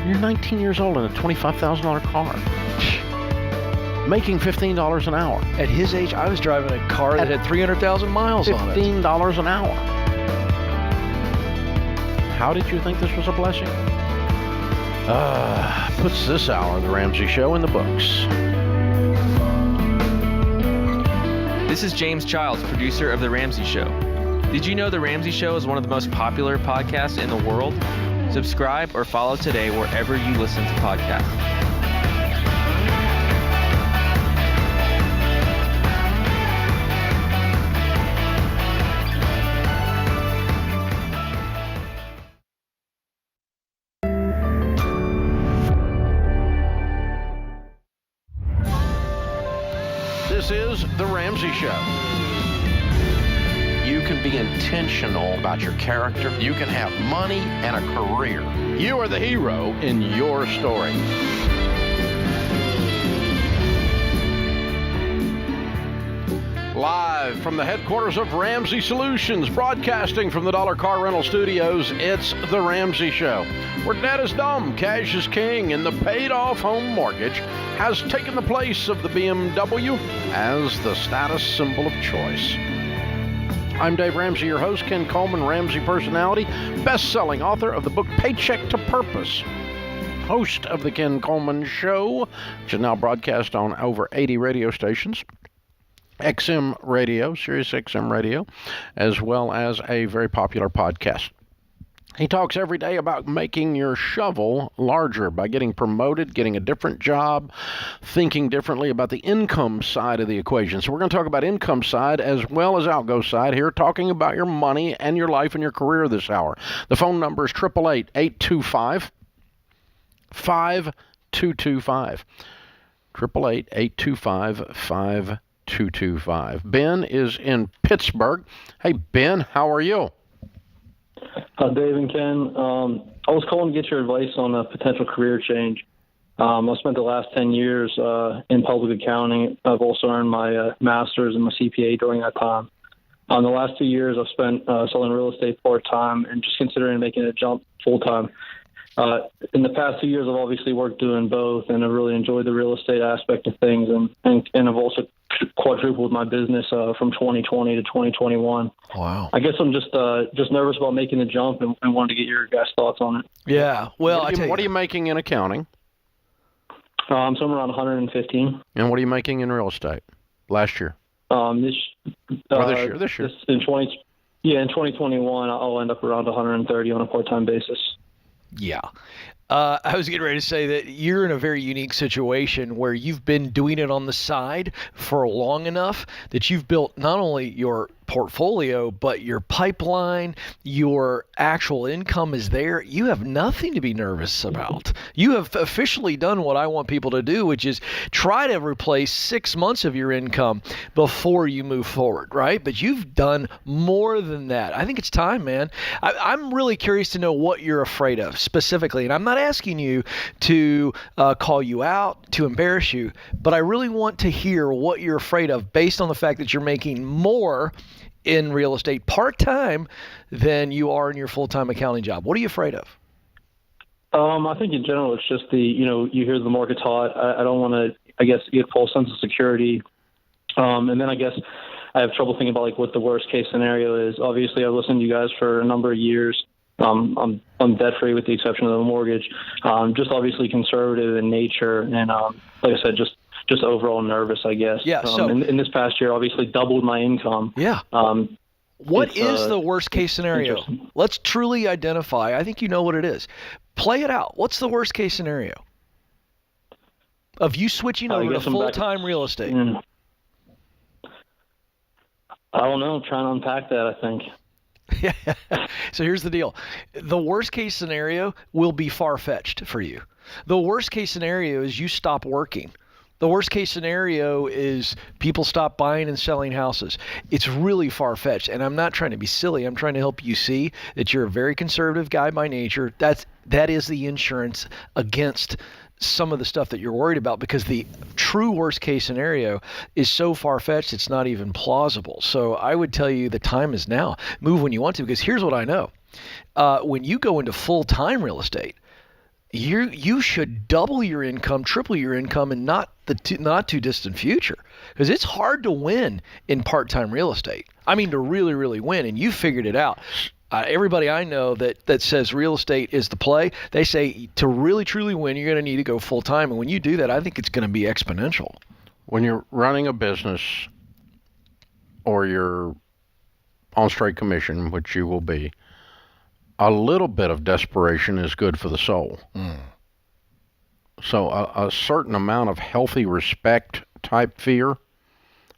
You're 19 years old in a $25,000 car. Making $15 an hour. At his age, I was driving a car that had 300,000 miles on it. $15 an hour. How did you think this was a blessing? Puts this hour of the Ramsey Show in the books. This is James Childs, producer of The Ramsey Show. Did you know The Ramsey Show is one of the most popular podcasts in the world? Subscribe or follow today wherever you listen to podcasts. This is The Ramsey Show. You can be intentional about your character. You can have money and a career. You are the hero in your story. Live from the headquarters of Ramsey Solutions, broadcasting from the Dollar Car Rental Studios, it's The Ramsey Show, where debt is dumb, cash is king, and the paid-off home mortgage has taken the place of the BMW as the status symbol of choice. I'm Dave Ramsey, your host, Ken Coleman, Ramsey personality, best-selling author of the book Paycheck to Purpose, host of the Ken Coleman Show, which is now broadcast on over 80 radio stations, XM Radio, Sirius XM Radio, as well as a very popular podcast. He talks every day about making your shovel larger by getting promoted, getting a different job, thinking differently about the income side of the equation. So we're going to talk about income side as well as outgo side here, talking about your money and your life and your career this hour. The phone number is 888-825-5225. 888-825-5225. Ben is in Pittsburgh. Hey, Ben, how are you? Dave and Ken, I was calling to get your advice on a potential career change. I spent the last 10 years in public accounting. I've also earned my master's and my CPA during that time. The last 2 years, I've spent selling real estate part-time and just considering making a jump full-time. In the past 2 years, I've obviously worked doing both, and I've really enjoyed the real estate aspect of things, and I've also quadrupled my business from 2020 to 2021. Wow. I guess I'm just nervous about making the jump and wanted to get your guys' thoughts on it. Yeah. Well, what are you making in accounting? I'm somewhere around 115. And what are you making in real estate last year? This year. In 2021, I'll end up around 130 on a part-time basis. Yeah. I was getting ready to say that you're in a very unique situation where you've been doing it on the side for long enough that you've built not only your portfolio, but your pipeline, your actual income is there. You have nothing to be nervous about. You have officially done what I want people to do, which is try to replace 6 months of your income before you move forward, right? But you've done more than that. I think it's time, man. I'm really curious to know what you're afraid of specifically, and I'm not asking you to call you out, to embarrass you, but I really want to hear what you're afraid of based on the fact that you're making more in real estate part-time than you are in your full-time accounting job. What are you afraid of? I think in general, it's just you hear the market's hot. I don't want to, get false sense of security. And then I guess I have trouble thinking about like what the worst case scenario is. Obviously, I've listened to you guys for a number of years. I'm debt-free with the exception of the mortgage. Just obviously conservative in nature. And like I said, just overall nervous, I guess. Yeah. So in this past year, obviously doubled my income. Yeah. What is the worst case scenario? Let's truly identify. I think you know what it is. Play it out. What's the worst case scenario of you switching over to full-time real estate? I don't know. Trying to unpack that, I think. So here's the deal. The worst case scenario will be far-fetched for you. The worst case scenario is you stop working. The worst case scenario is people stop buying and selling houses. It's really far-fetched, and I'm not trying to be silly. I'm trying to help you see that you're a very conservative guy by nature. That is the insurance against some of the stuff that you're worried about, because the true worst case scenario is so far-fetched it's not even plausible. So I would tell you the time is now. Move when you want to, because here's what I know. When you go into full-time real estate, you should double your income, triple your income in not too distant future, because it's hard to win in part-time real estate. I mean, to really, really win, and you figured it out. Everybody I know that says real estate is the play, they say to really, truly win, you're going to need to go full-time, and when you do that, I think it's going to be exponential. When you're running a business or you're on straight commission, which you will be, a little bit of desperation is good for the soul. So a certain amount of healthy respect type fear.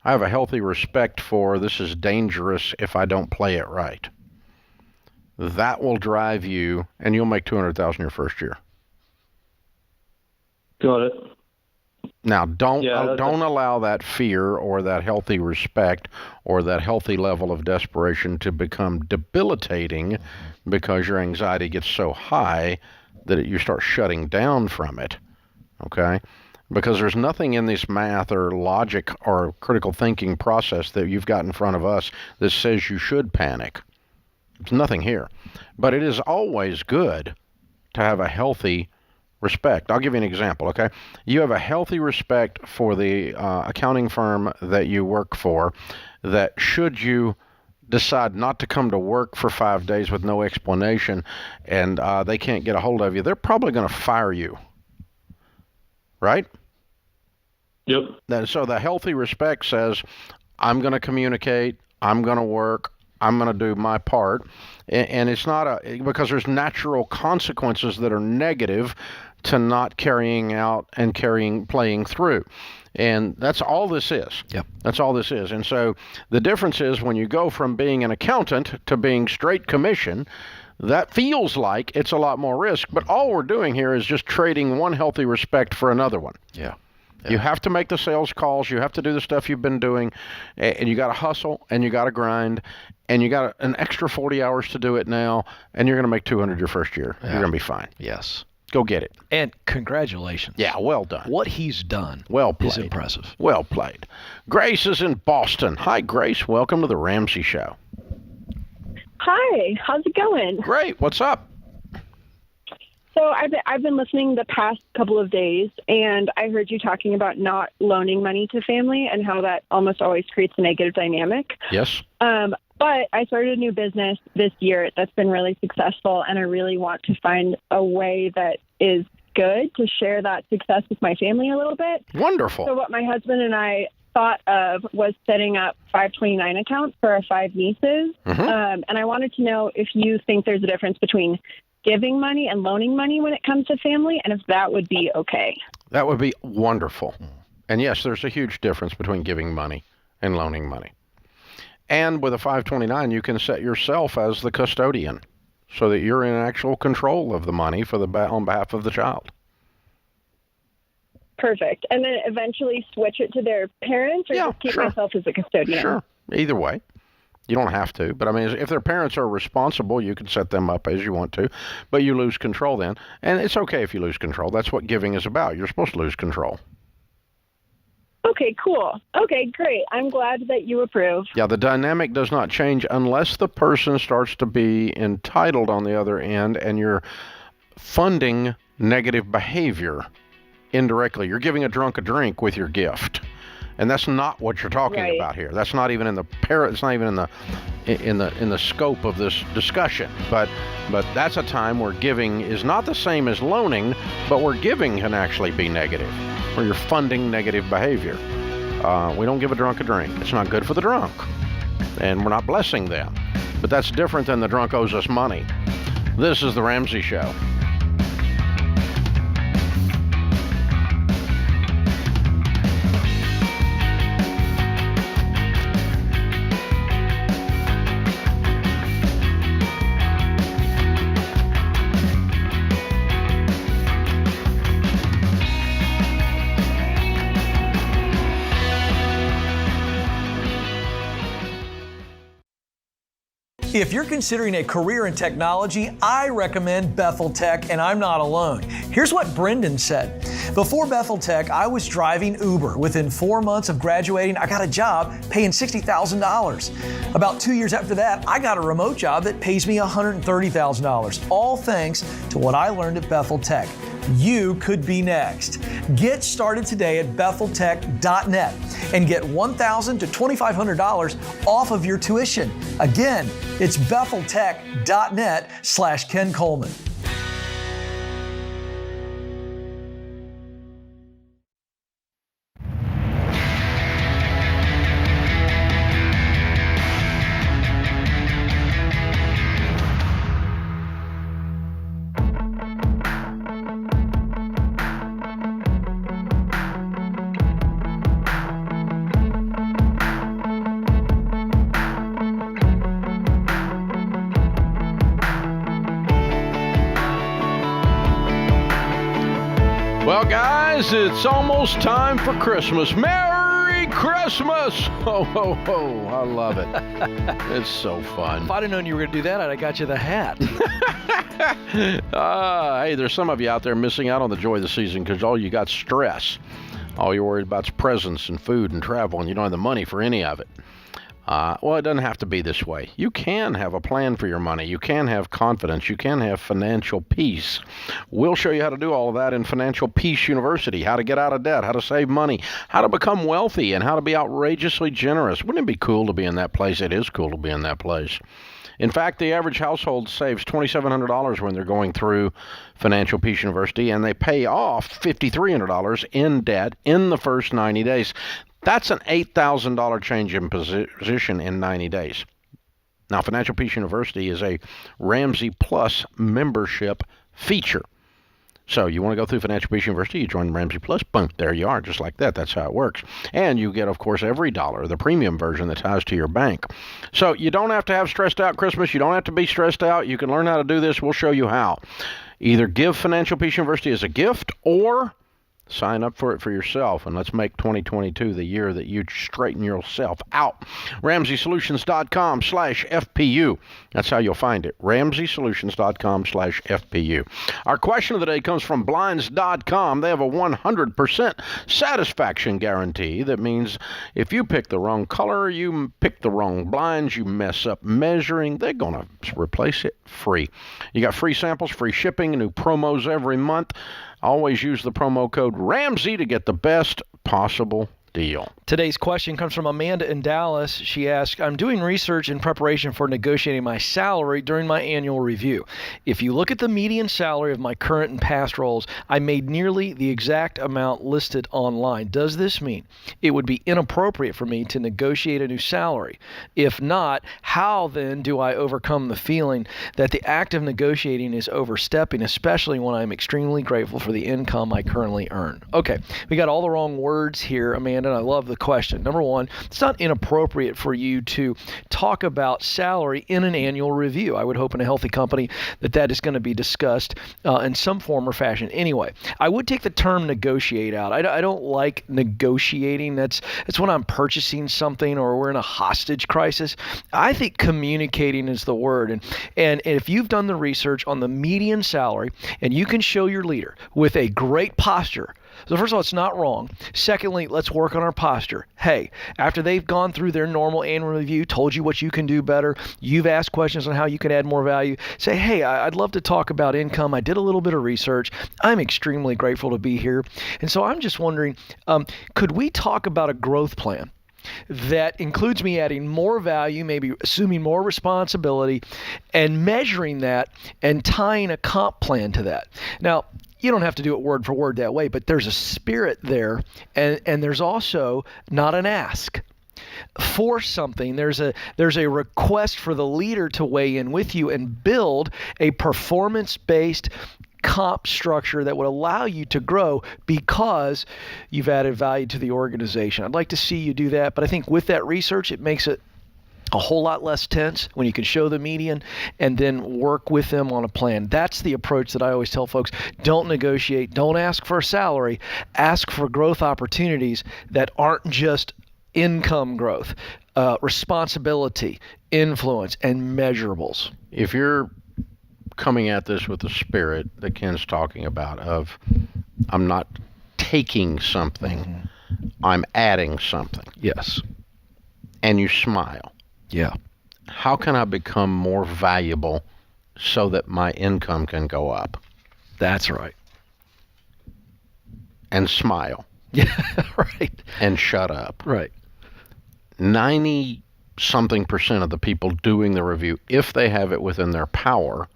I have a healthy respect for this is dangerous if I don't play it right. That will drive you, and you'll make $200,000 your first year. Got it. Now, don't allow that fear or that healthy respect or that healthy level of desperation to become debilitating because your anxiety gets so high that you start shutting down from it, okay? Because there's nothing in this math or logic or critical thinking process that you've got in front of us that says you should panic. There's nothing here. But it is always good to have a healthy respect. I'll give you an example, okay? You have a healthy respect for the accounting firm that you work for, that should you decide not to come to work for 5 days with no explanation and they can't get a hold of you, they're probably going to fire you, right? Yep. So the healthy respect says, I'm going to communicate, I'm going to work, I'm going to do my part. And it's not because there's natural consequences that are negative to not carrying out and playing through. And that's all this is. Yep. That's all this is. And so the difference is when you go from being an accountant to being straight commission, that feels like it's a lot more risk. But all we're doing here is just trading one healthy respect for another one. Yeah. You have to make the sales calls. You have to do the stuff you've been doing. And you got to hustle and you got to grind. And you got an extra 40 hours to do it now. And you're going to make $200 your first year. Yeah. You're going to be fine. Yes. Go get it. And congratulations. Yeah, well done. What he's done is impressive. Well played. Grace is in Boston. Hi, Grace. Welcome to the Ramsey Show. Hi. How's it going? Great. What's up? So I've been listening the past couple of days, and I heard you talking about not loaning money to family and how that almost always creates a negative dynamic. Yes. But I started a new business this year that's been really successful, and I really want to find a way that is good to share that success with my family a little bit. Wonderful. So what my husband and I thought of was setting up 529 accounts for our 5 nieces. Mm-hmm. And I wanted to know if you think there's a difference between giving money and loaning money when it comes to family, and if that would be okay. That would be wonderful. And yes, there's a huge difference between giving money and loaning money. And with a 529, you can set yourself as the custodian so that you're in actual control of the money on behalf of the child. Perfect. And then eventually switch it to their parents, or just keep myself as a custodian? Sure. Either way. You don't have to. But, I mean, if their parents are responsible, you can set them up as you want to. But you lose control then. And it's okay if you lose control. That's what giving is about. You're supposed to lose control. Okay, cool. Okay, great. I'm glad that you approve. Yeah, the dynamic does not change unless the person starts to be entitled on the other end and you're funding negative behavior indirectly. You're giving a drunk a drink with your gift. And that's not what you're talking about here. That's not even in the it's not even in the scope of this discussion. But that's a time where giving is not the same as loaning, but where giving can actually be negative, where you're funding negative behavior. We don't give a drunk a drink. It's not good for the drunk, and we're not blessing them. But that's different than the drunk owes us money. This is the Ramsey Show. If you're considering a career in technology, I recommend Bethel Tech, and I'm not alone. Here's what Brendan said. Before Bethel Tech, I was driving Uber. Within 4 months of graduating, I got a job paying $60,000. About 2 years after that, I got a remote job that pays me $130,000, all thanks to what I learned at Bethel Tech. You could be next. Get started today at BethelTech.net and get $1,000 to $2,500 off of your tuition. Again, it's BethelTech.net/Ken Coleman. Well, guys, it's almost time for Christmas. Merry Christmas! Ho, ho, ho. I love it. It's so fun. If I'd have known you were going to do that, I'd have got you the hat. Hey, there's some of you out there missing out on the joy of the season because all you got stress. All you're worried about is presents and food and travel, and you don't have the money for any of it. Well, it doesn't have to be this way. You can have a plan for your money. You can have confidence. You can have financial peace. We'll show you how to do all of that in Financial Peace University, how to get out of debt, how to save money, how to become wealthy, and how to be outrageously generous. Wouldn't it be cool to be in that place? It is cool to be in that place. In fact, the average household saves $2,700 when they're going through Financial Peace University, and they pay off $5,300 in debt in the first 90 days. That's an $8,000 change in position in 90 days. Now, Financial Peace University is a Ramsey Plus membership feature. So you want to go through Financial Peace University, you join Ramsey Plus, boom, there you are, just like that. That's how it works. And you get, of course, every dollar, the premium version that ties to your bank. So you don't have to have stressed out Christmas. You don't have to be stressed out. You can learn how to do this. We'll show you how. Either give Financial Peace University as a gift or sign up for it for yourself, and let's make 2022 the year that you straighten yourself out. RamseySolutions.com/FPU. That's how you'll find it. RamseySolutions.com/FPU. Our question of the day comes from Blinds.com. They have a 100% satisfaction guarantee. That means if you pick the wrong color, you pick the wrong blinds, you mess up measuring, they're going to replace it free. You got free samples, free shipping, new promos every month. Always use the promo code Ramsey to get the best possible deal. Today's question comes from Amanda in Dallas. She asked, I'm doing research in preparation for negotiating my salary during my annual review. If you look at the median salary of my current and past roles, I made nearly the exact amount listed online. Does this mean it would be inappropriate for me to negotiate a new salary? If not, how then do I overcome the feeling that the act of negotiating is overstepping, especially when I'm extremely grateful for the income I currently earn? Okay, we got all the wrong words here, Amanda, and I love the question. Number one, it's not inappropriate for you to talk about salary in an annual review. I would hope in a healthy company that is going to be discussed in some form or fashion. Anyway, I would take the term negotiate out. I don't like negotiating. That's when I'm purchasing something or we're in a hostage crisis. I think communicating is the word. And if you've done the research on the median salary and you can show your leader with a great posture. So first of all, it's not wrong. Secondly, let's work on our posture. Hey, after they've gone through their normal annual review, told you what you can do better, you've asked questions on how you can add more value, say, hey, I'd love to talk about income. I did a little bit of research. I'm extremely grateful to be here. And so I'm just wondering, could we talk about a growth plan that includes me adding more value, maybe assuming more responsibility, and measuring that and tying a comp plan to that? Now, you don't have to do it word for word that way, but there's a spirit there, and there's also not an ask for something. There's a request for the leader to weigh in with you and build a performance-based comp structure that would allow you to grow because you've added value to the organization. I'd like to see you do that, but I think with that research, it makes it a whole lot less tense when you can show the median and then work with them on a plan. That's the approach that I always tell folks. Don't negotiate. Don't ask for a salary. Ask for growth opportunities that aren't just income growth, responsibility, influence, and measurables. If you're coming at this with the spirit that Ken's talking about of I'm not taking something, I'm adding something. Yes. And you smile. Yeah. How can I become more valuable so that my income can go up? That's right. And smile. Yeah, right. And shut up. Right. 90-something% of the people doing the review, if they have it within their power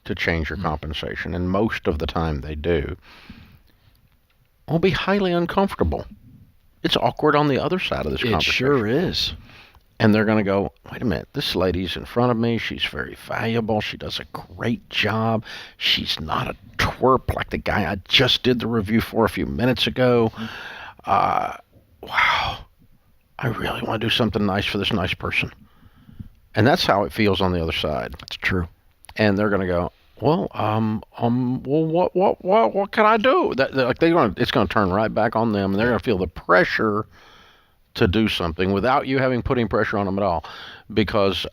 to change your compensation, and most of the time they do, will be highly uncomfortable. It's awkward on the other side of this conversation. It sure is. And they're going to go, wait a minute, this lady's in front of me. She's very valuable. She does a great job. She's not a twerp like the guy I just did the review for a few minutes ago. Wow, I really want to do something nice for this nice person. And that's how it feels on the other side. That's true. And they're going to go, well, what can I do? It's going to turn right back on them, and they're going to feel the pressure to do something without you putting pressure on them at all, because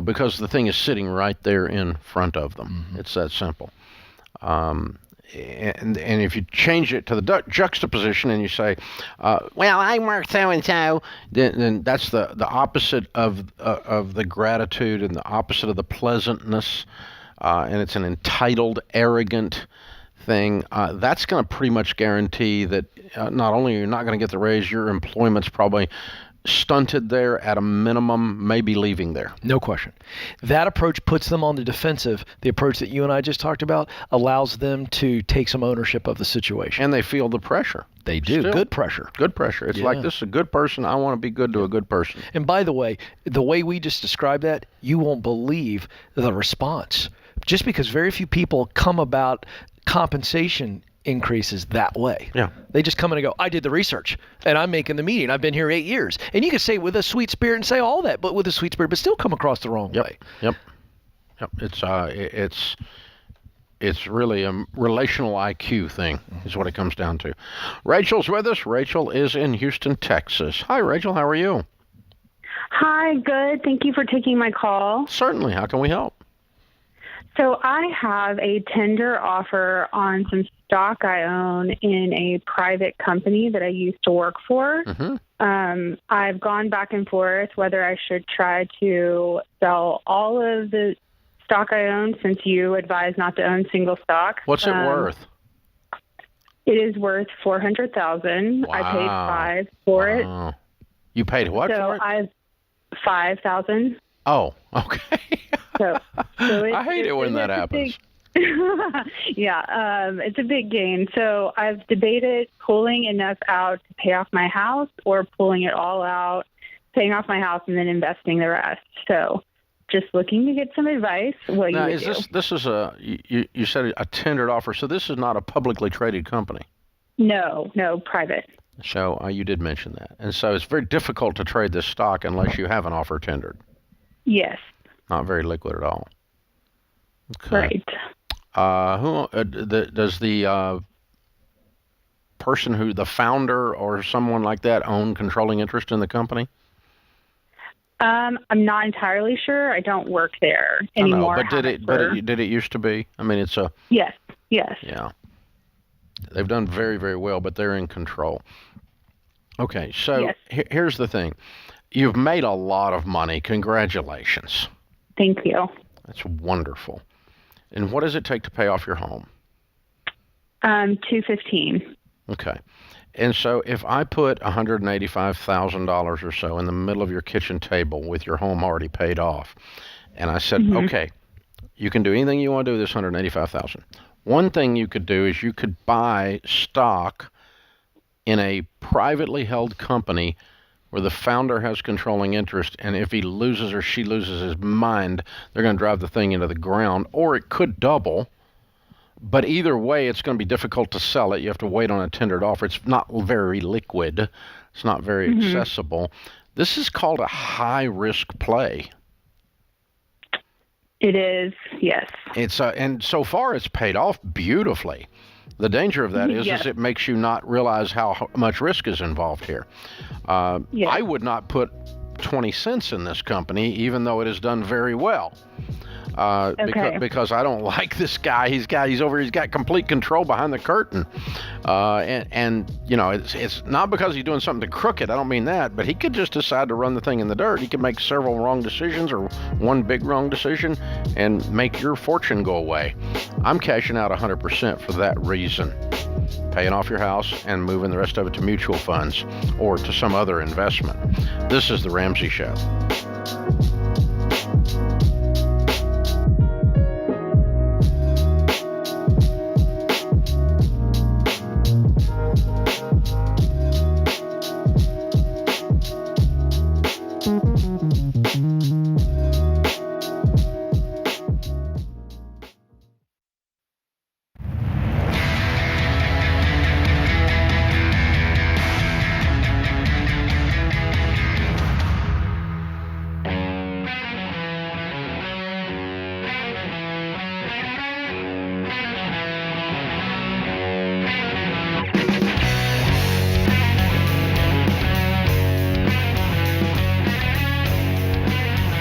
because the thing is sitting right there in front of them. Mm-hmm. It's that simple. And if you change it to the juxtaposition and you say, well, I'm worth so and so, then that's the opposite of the gratitude and the opposite of the pleasantness, and it's an entitled, arrogant thing. That's going to pretty much guarantee that not only you're not going to get the raise, your employment's probably stunted there at a minimum, maybe leaving there. No question. That approach puts them on the defensive. The approach that you and I just talked about allows them to take some ownership of the situation. And they feel the pressure. They do. Still. Good pressure. Good pressure. It's like, this is a good person. I want to be good to a good person. And by the way we just described that, you won't believe the response. Just because very few people come about compensation increases that way. Yeah. They just come in and go, I did the research and I'm making the meeting. I've been here 8 years. And you can say it with a sweet spirit and say all that, but with a sweet spirit, but still come across the wrong way. Yep. It's really a relational IQ thing is what it comes down to. Rachel's with us. Rachel is in Houston, Texas. Hi, Rachel. How are you? Hi, good. Thank you for taking my call. Certainly. How can we help? So I have a tender offer on some stock I own in a private company that I used to work for. I've gone back and forth whether I should try to sell all of the stock I own, since you advise not to own single stock. What's it worth? It is worth $400,000. Wow. I paid $5,000 for it. You paid what for it? I've $5,000. Oh, okay. So I hate it when that happens. It's a big gain. So I've debated pulling enough out to pay off my house, or pulling it all out, paying off my house, and then investing the rest. So just looking to get some advice. What now, you would do. This is you said a tendered offer, so this is not a publicly traded company. No, private. So you did mention that. And so it's very difficult to trade this stock unless you have an offer tendered. Yes. Not very liquid at all. Okay. Right. Does the person who, the founder or someone like that, own controlling interest in the company? I'm not entirely sure. I don't work there anymore. But did it used to be? I mean, it's a... Yes. Yeah. They've done very, very well, but they're in control. Okay, so here's the thing. You've made a lot of money. Congratulations. Thank you. That's wonderful. And what does it take to pay off your home? $215,000. Okay. And so if I put $185,000 or so in the middle of your kitchen table with your home already paid off, and I said, okay, you can do anything you want to do with this $185,000. One thing you could do is you could buy stock in a privately held company where the founder has controlling interest, and if he loses or she loses his mind, they're going to drive the thing into the ground, or it could double. But either way, it's going to be difficult to sell it. You have to wait on a tendered offer. It's not very liquid. It's not very accessible. This is called a high-risk play. It is, yes. It's and so far it's paid off beautifully. The danger of that is it makes you not realize how much risk is involved here. I would not put 20 cents in this company, even though it has done very well. Because I don't like this guy. He's got complete control behind the curtain. And you know, it's not because he's doing something crooked. I don't mean that, but he could just decide to run the thing in the dirt. He could make several wrong decisions or one big wrong decision and make your fortune go away. I'm cashing out 100% for that reason. Paying off your house and moving the rest of it to mutual funds or to some other investment. This is The Ramsey Show.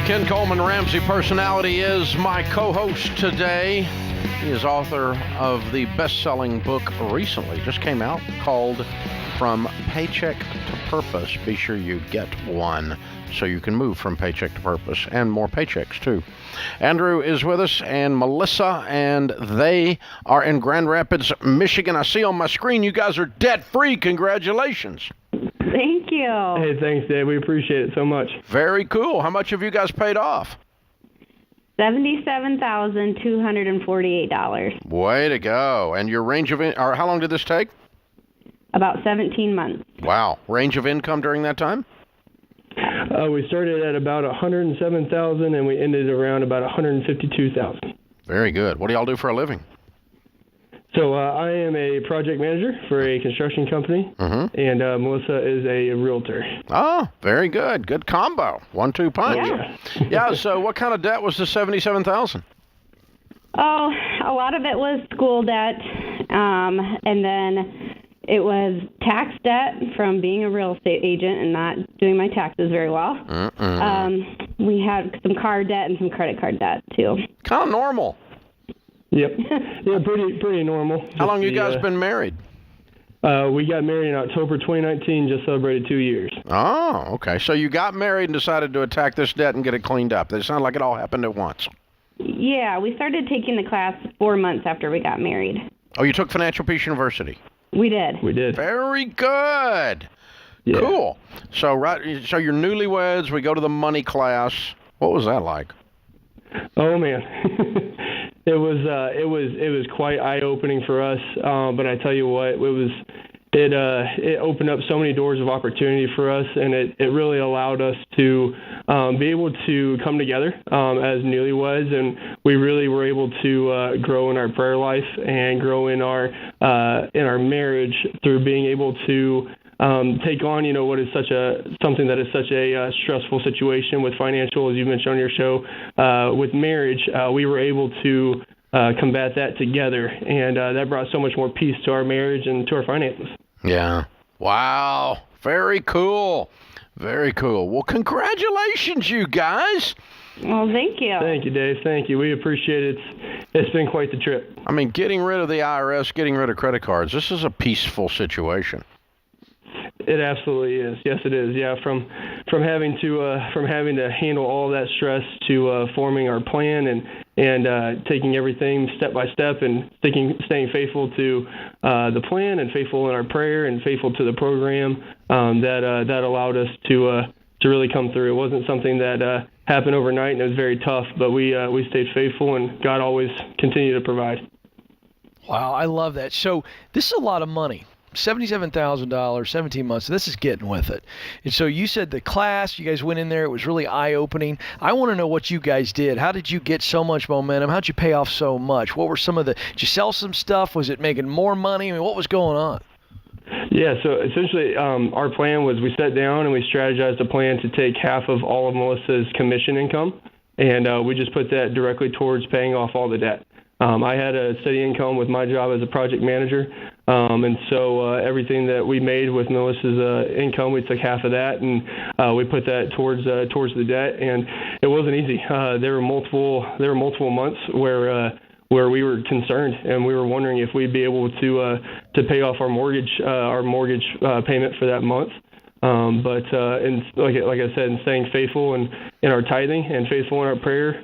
Ken Coleman, Ramsey Personality, is my co-host today. He is author of the best-selling book recently, just came out, called From Paycheck to Purpose. Be sure you get one so you can move from paycheck to purpose and more paychecks, too. Andrew is with us, and Melissa, and they are in Grand Rapids, Michigan. I see on my screen you guys are debt-free. Congratulations. Thank you. Hey, thanks, Dave. We appreciate it so much. Very cool. How much have you guys paid off? $77,248. Way to go. And your range of or how long did this take? About 17 months. Wow. Range of income during that time? We started at about $107,000 and we ended around about $152,000. Very good. What do y'all do for a living? So I am a project manager for a construction company, and Melissa is a realtor. Oh, very good. Good combo. 1-2 punch. Yeah. So what kind of debt was the $77,000? Oh, a lot of it was school debt, and then it was tax debt from being a real estate agent and not doing my taxes very well. We had some car debt and some credit card debt, too. Kind of normal. Yep. Yeah, pretty normal. How long you guys been married? We got married in October 2019, just celebrated 2 years. Oh, okay. So you got married and decided to attack this debt and get it cleaned up. It sounded like it all happened at once. Yeah, we started taking the class 4 months after we got married. Oh, you took Financial Peace University? We did. We did. Very good. Yeah. Cool. So so you're newlyweds. We go to the money class. What was that like? Oh man, it was quite eye-opening for us. But I tell you what, it opened up so many doors of opportunity for us, and it really allowed us to be able to come together as newlyweds, and we really were able to grow in our prayer life and grow in our marriage through being able to take on, what is something that is such a stressful situation with financial, as you mentioned on your show, with marriage. We were able to combat that together, and that brought so much more peace to our marriage and to our finances. Yeah. Wow. Very cool. Very cool. Well, congratulations, you guys. Well, thank you. Thank you, Dave. Thank you. We appreciate it. It's been quite the trip. I mean, getting rid of the IRS, getting rid of credit cards, this is a peaceful situation. It absolutely is. Yes, it is. Yeah, from having to handle all that stress to forming our plan and taking everything step by step and staying faithful to the plan and faithful in our prayer and faithful to the program. That allowed us to really come through. It wasn't something that happened overnight, and it was very tough. But we stayed faithful, and God always continued to provide. Wow, I love that. So this is a lot of money. $77,000, 17 months. This is getting with it. And so you said the class, you guys went in there. It was really eye-opening. I want to know what you guys did. How did you get so much momentum? How'd you pay off so much? What were did you sell some stuff? Was it making more money? I mean, what was going on? Yeah, so essentially our plan was we sat down and we strategized a plan to take half of all of Melissa's commission income, and we just put that directly towards paying off all the debt. I had a steady income with my job as a project manager, and so everything that we made with Melissa's income, we took half of that, and we put that towards the debt. And it wasn't easy. There were multiple months where we were concerned, and we were wondering if we'd be able to pay off our mortgage payment for that month. But like I said, in staying faithful in our tithing and faithful in our prayer,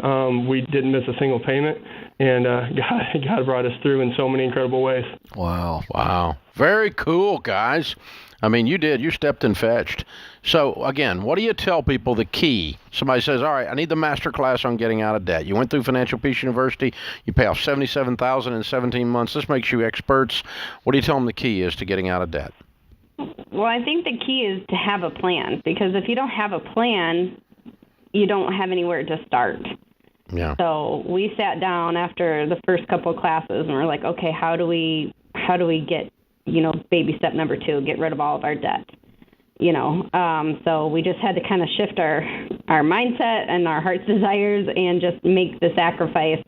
we didn't miss a single payment. And God brought us through in so many incredible ways. Wow. Very cool, guys. I mean, you stepped and fetched. So, again, what do you tell people the key? Somebody says, all right, I need the master class on getting out of debt. You went through Financial Peace University. You pay off $77,000 in 17 months. This makes you experts. What do you tell them the key is to getting out of debt? Well, I think the key is to have a plan, because if you don't have a plan, you don't have anywhere to start. Yeah. So we sat down after the first couple of classes and we're like, okay, how do we get, baby step number 2, get rid of all of our debt? So we just had to kind of shift our mindset and our heart's desires and just make the sacrifice,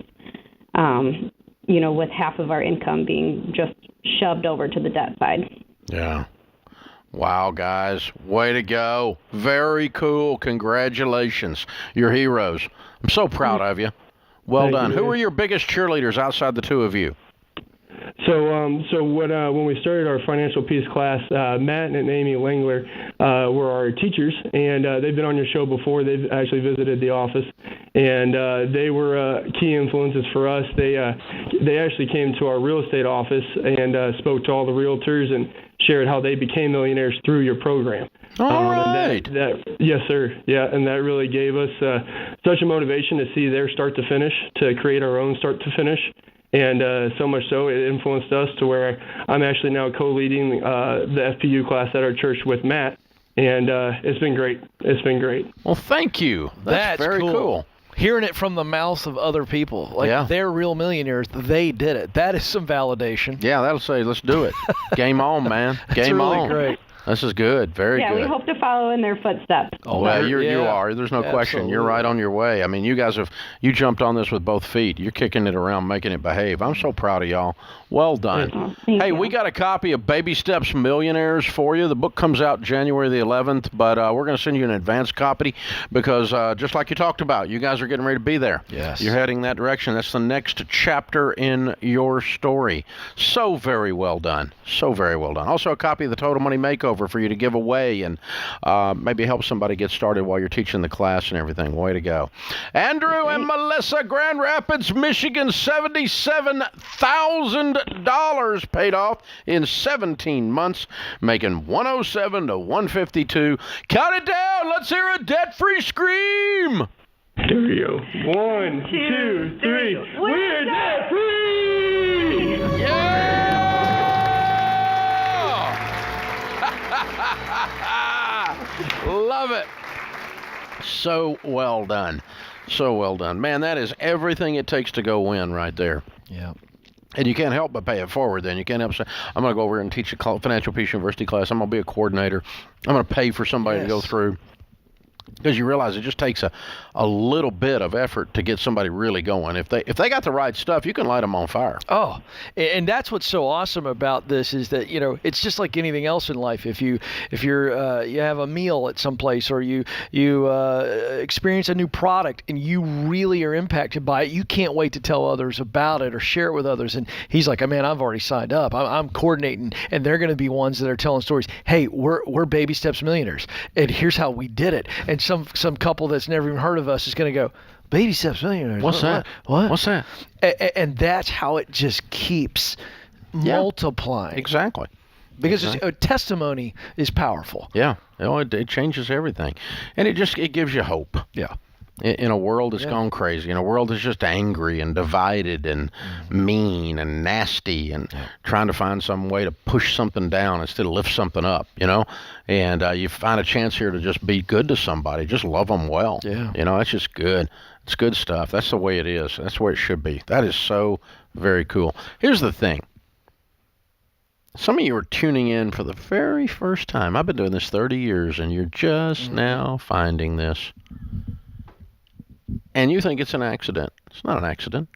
with half of our income being just shoved over to the debt side. Yeah. Wow, guys. Way to go. Very cool. Congratulations. You're heroes. I'm so proud of you. Well done. Who are your biggest cheerleaders outside the two of you? So when we started our financial peace class, Matt and Amy Langler were our teachers, and they've been on your show before. They've actually visited the office, and they were key influences for us. They actually came to our real estate office and spoke to all the realtors and shared how they became millionaires through your program. All right. Yes, sir. Yeah, and that really gave us such a motivation to see their start to finish, to create our own start to finish. And so much so, it influenced us to where I'm actually now co-leading the FPU class at our church with Matt. And it's been great. It's been great. Well, thank you. That's very cool. Hearing it from the mouths of other people. Like, they're real millionaires. They did it. That is some validation. Yeah, that'll say, let's do it. Game on, man. Game really on. Great. This is good. Very good. Yeah, we hope to follow in their footsteps. Oh, well, you are. There's no question. You're right on your way. I mean, you guys you jumped on this with both feet. You're kicking it around, making it behave. I'm so proud of y'all. Well done. Hey, we got a copy of Baby Steps Millionaires for you. The book comes out January the 11th, but we're going to send you an advance copy because just like you talked about, you guys are getting ready to be there. Yes. You're heading that direction. That's the next chapter in your story. So very well done. So very well done. Also, a copy of the Total Money Makeover for you to give away and maybe help somebody get started while you're teaching the class and everything. Way to go. Andrew and Melissa, Grand Rapids, Michigan, $77,000 paid off in 17 months, making 107 to 152. Count it down. Let's hear a debt-free scream. Here we go. 1, 2, 3. We're debt-free! Yeah! Love it. So well done. So well done. Man, that is everything it takes to go win right there. Yeah. And you can't help but pay it forward then. You can't help say, I'm going to go over here and teach a Financial Peace University class. I'm going to be a coordinator. I'm going to pay for somebody to go through. Because you realize it just takes a little bit of effort to get somebody really going. If they got the right stuff, you can light them on fire. Oh, and that's what's so awesome about this is that, it's just like anything else in life. If you have a meal at some place or you experience a new product and you really are impacted by it, you can't wait to tell others about it or share it with others. And he's like, man, I've already signed up. I'm coordinating, and they're going to be ones that are telling stories. Hey, we're Baby Steps Millionaires, and here's how we did it. And some couple that's never even heard of us is going to go, Baby Steps Millionaires. What's that? What? What's that? And that's how it just keeps multiplying. Exactly. Because testimony is powerful. Yeah. It changes everything. And it gives you hope. Yeah. In a world that's gone crazy, in a world that's just angry and divided and mean and nasty and trying to find some way to push something down instead of lift something up, and you find a chance here to just be good to somebody, just love them well. Yeah. That's just good. It's good stuff. That's the way it is. That's the way it should be. That is so very cool. Here's the thing. Some of you are tuning in for the very first time. I've been doing this 30 years, and you're just now finding this. And you think it's an accident. It's not an accident.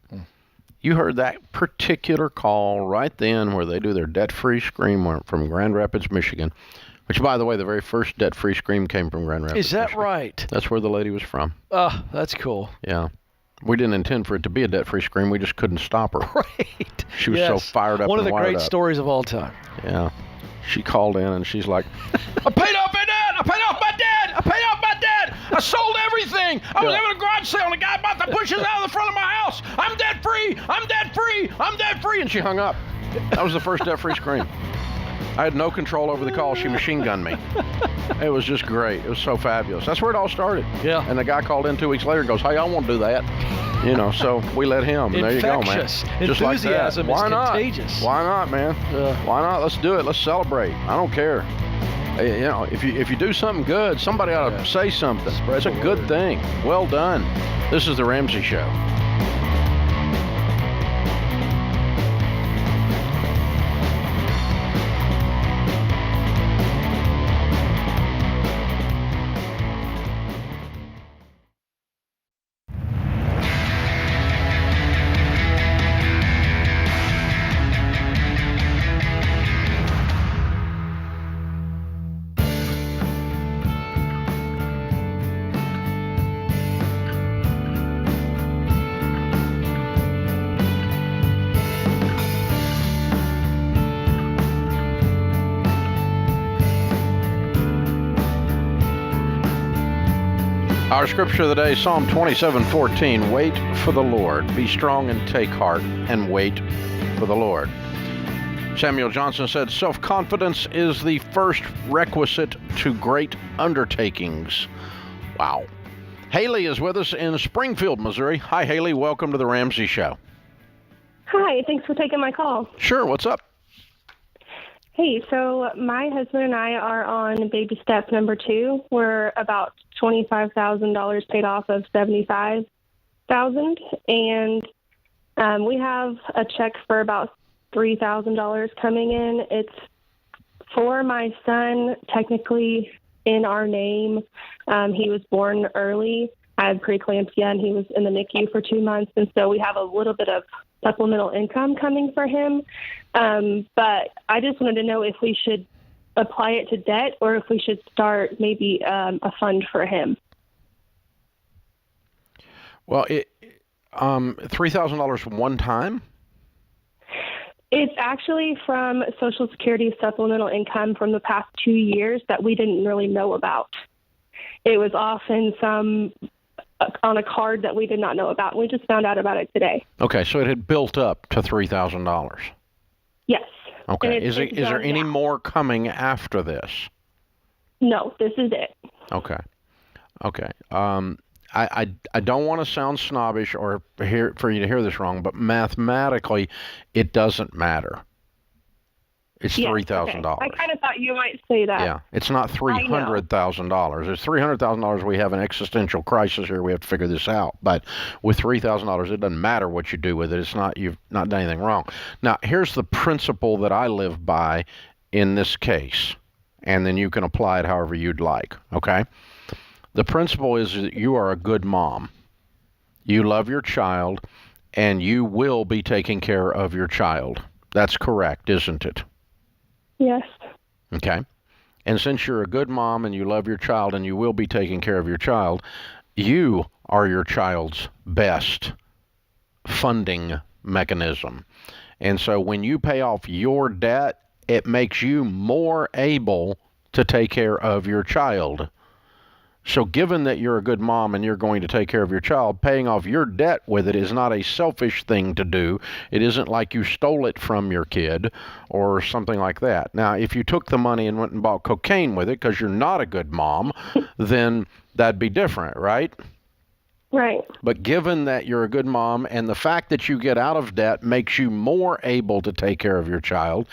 You heard that particular call right then where they do their debt-free scream from Grand Rapids, Michigan, which, by the way, the very first debt-free scream came from Grand Rapids, Is that Michigan. right? That's where the lady was from. Oh, that's cool. Yeah. We didn't intend for it to be a debt-free scream. We just couldn't stop her. Right. She was so fired up. One of and the wired great up. stories of all time. Yeah. She called in and she's like, I paid off my debt! I paid off my debt! I paid off my debt! I sold everything! I was having a garage sale and a guy bought the bushes out of the front of my house! I'm debt-free! I'm debt-free! I'm debt-free! And she hung up. That was the first debt-free scream. I had no control over the call. She machine gunned me. It was just great. It was so fabulous. That's where it all started. Yeah. And the guy called in 2 weeks later and goes, hey, I want to do that. So we let him. And there you go, man. Just like enthusiasm that. Why is not? contagious. Why not, man? Why not? Let's do it. Let's celebrate. I don't care. If you do something good, somebody ought to say something. It's a good thing. Well done. This is The Ramsey Show. Our scripture of the day, Psalm 27:14. Wait for the Lord. Be strong and take heart, and wait for the Lord. Samuel Johnson said, self-confidence is the first requisite to great undertakings. Wow. Haley is with us in Springfield, Missouri. Hi, Haley. Welcome to the Ramsey Show. Hi. Thanks for taking my call. Sure. What's up? Hey, so my husband and I are on baby step number 2. We're about $25,000 paid off of $75,000, and we have a check for about $3,000 coming in. It's for my son, technically in our name. He was born early. I had preeclampsia, and he was in the NICU for 2 months, and so we have a little bit of supplemental income coming for him. But I just wanted to know if we should apply it to debt or if we should start maybe a fund for him. Well, $3,000 one time? It's actually from Social Security supplemental income from the past 2 years that we didn't really know about. It was often on a card that we did not know about. We just found out about it today. Okay, so it had built up to $3,000. Yes. Okay. Is there any more coming after this? No, this is it. Okay. I don't want to sound snobbish or for you to hear this wrong, but mathematically, it doesn't matter. It's $3,000. Okay. I kind of thought you might say that. Yeah, it's not $300,000. It's $300,000. We have an existential crisis here. We have to figure this out. But with $3,000, it doesn't matter what you do with it. It's not you've not done anything wrong. Now, here's the principle that I live by in this case, and then you can apply it however you'd like. Okay. The principle is that you are a good mom. You love your child, and you will be taking care of your child. That's correct, isn't it? Yes. Okay. And since you're a good mom and you love your child and you will be taking care of your child, you are your child's best funding mechanism. And so when you pay off your debt, it makes you more able to take care of your child. So given that you're a good mom and you're going to take care of your child, paying off your debt with it is not a selfish thing to do. It isn't like you stole it from your kid or something like that. Now, if you took the money and went and bought cocaine with it because you're not a good mom, then that'd be different, right? Right. But given that you're a good mom and the fact that you get out of debt makes you more able to take care of your child,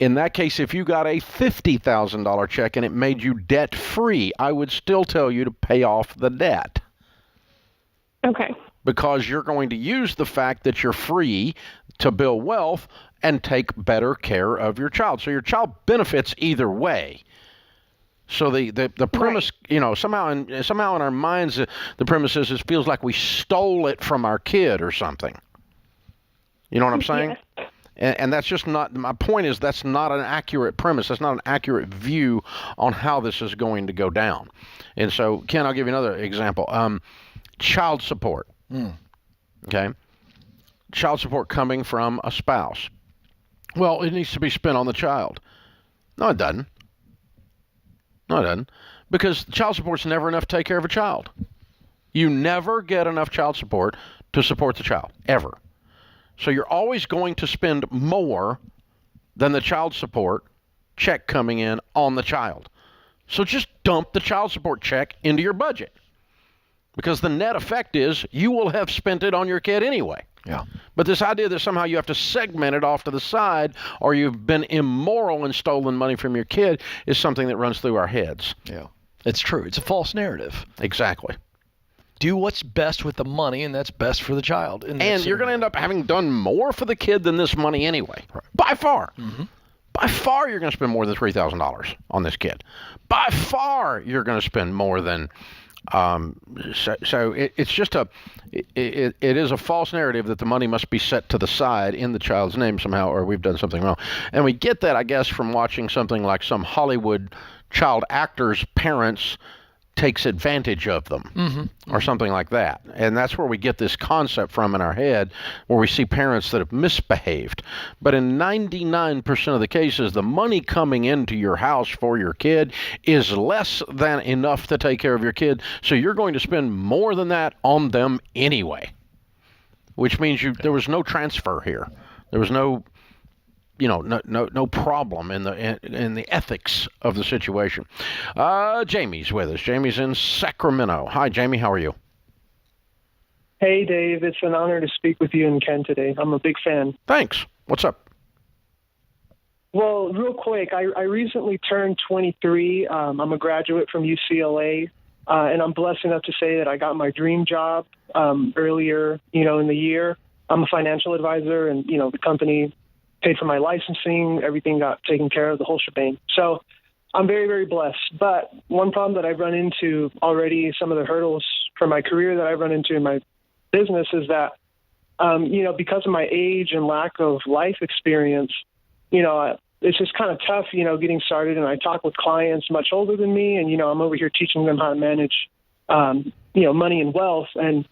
in that case, if you got a $50,000 check and it made you debt-free, I would still tell you to pay off the debt. Okay. Because you're going to use the fact that you're free to build wealth and take better care of your child. So your child benefits either way. So the premise, right. Somehow in our minds, the premise is it feels like we stole it from our kid or something. You know what I'm saying? Yes. And that's just not, my point is that's not an accurate premise. That's not an accurate view on how this is going to go down. And so, Ken, I'll give you another example. Child support. Okay? Child support coming from a spouse. Well, it needs to be spent on the child. No, it doesn't. Because child support's never enough to take care of a child. You never get enough child support to support the child, ever. So you're always going to spend more than the child support check coming in on the child. So just dump the child support check into your budget. Because the net effect is you will have spent it on your kid anyway. Yeah. But this idea that somehow you have to segment it off to the side or you've been immoral and stolen money from your kid is something that runs through our heads. Yeah. It's true. It's a false narrative. Exactly. Do what's best with the money, and that's best for the child. And you're going to end up having done more for the kid than this money anyway. Right. By far. Mm-hmm. By far, you're going to spend more than $3,000 on this kid. By far, you're going to spend more than... It's just it is a false narrative that the money must be set to the side in the child's name somehow, or we've done something wrong. And we get that, I guess, from watching something like some Hollywood child actors' parents takes advantage of them or something like that. And that's where we get this concept from in our head, where we see parents that have misbehaved. But in 99% of the cases, the money coming into your house for your kid is less than enough to take care of your kid. So you're going to spend more than that on them anyway, which means there was no transfer here. There was no problem in the ethics of the situation. Jamie's with us. Jamie's in Sacramento. Hi, Jamie. How are you? Hey, Dave. It's an honor to speak with you and Ken today. I'm a big fan. Thanks. What's up? Well, real quick, I recently turned 23. I'm a graduate from UCLA, and I'm blessed enough to say that I got my dream job earlier, in the year. I'm a financial advisor, and, the company paid for my licensing, everything got taken care of, the whole shebang. So I'm very, very blessed. But one problem that I've run into already, some of the hurdles for my career that I've run into in my business is that, because of my age and lack of life experience, it's just kind of tough, getting started. And I talk with clients much older than me, and, I'm over here teaching them how to manage, money and wealth. And,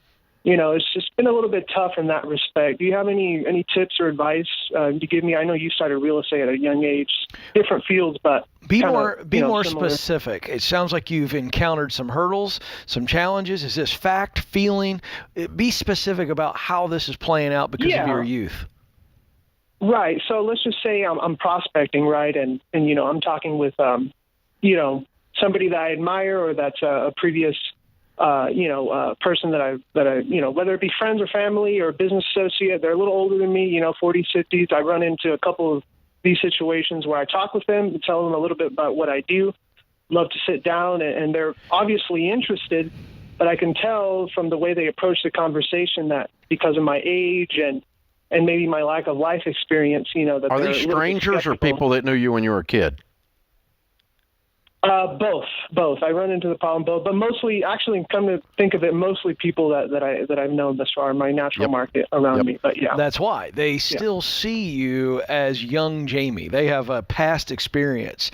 it's just been a little bit tough in that respect. Do you have any tips or advice to give me? I know you started real estate at a young age, different fields, but be more similar. specific. It sounds like you've encountered some hurdles, some challenges. Is this fact, feeling? Be specific about how this is playing out because of your youth. Right. So let's just say I'm prospecting, right? And I'm talking with, somebody that I admire or that's a previous person that I, whether it be friends or family or business associate, they're a little older than me, 40s, 50s. I run into a couple of these situations where I talk with them and tell them a little bit about what I do. Love to sit down, and they're obviously interested, but I can tell from the way they approach the conversation that because of my age and maybe my lack of life experience, that are these strangers or people that knew you when you were a kid? Both. I run into the problem both, but mostly, actually, come to think of it, mostly people that I've known thus far in my natural market around me. But yeah, that's why they still see you as young Jamie. They have a past experience.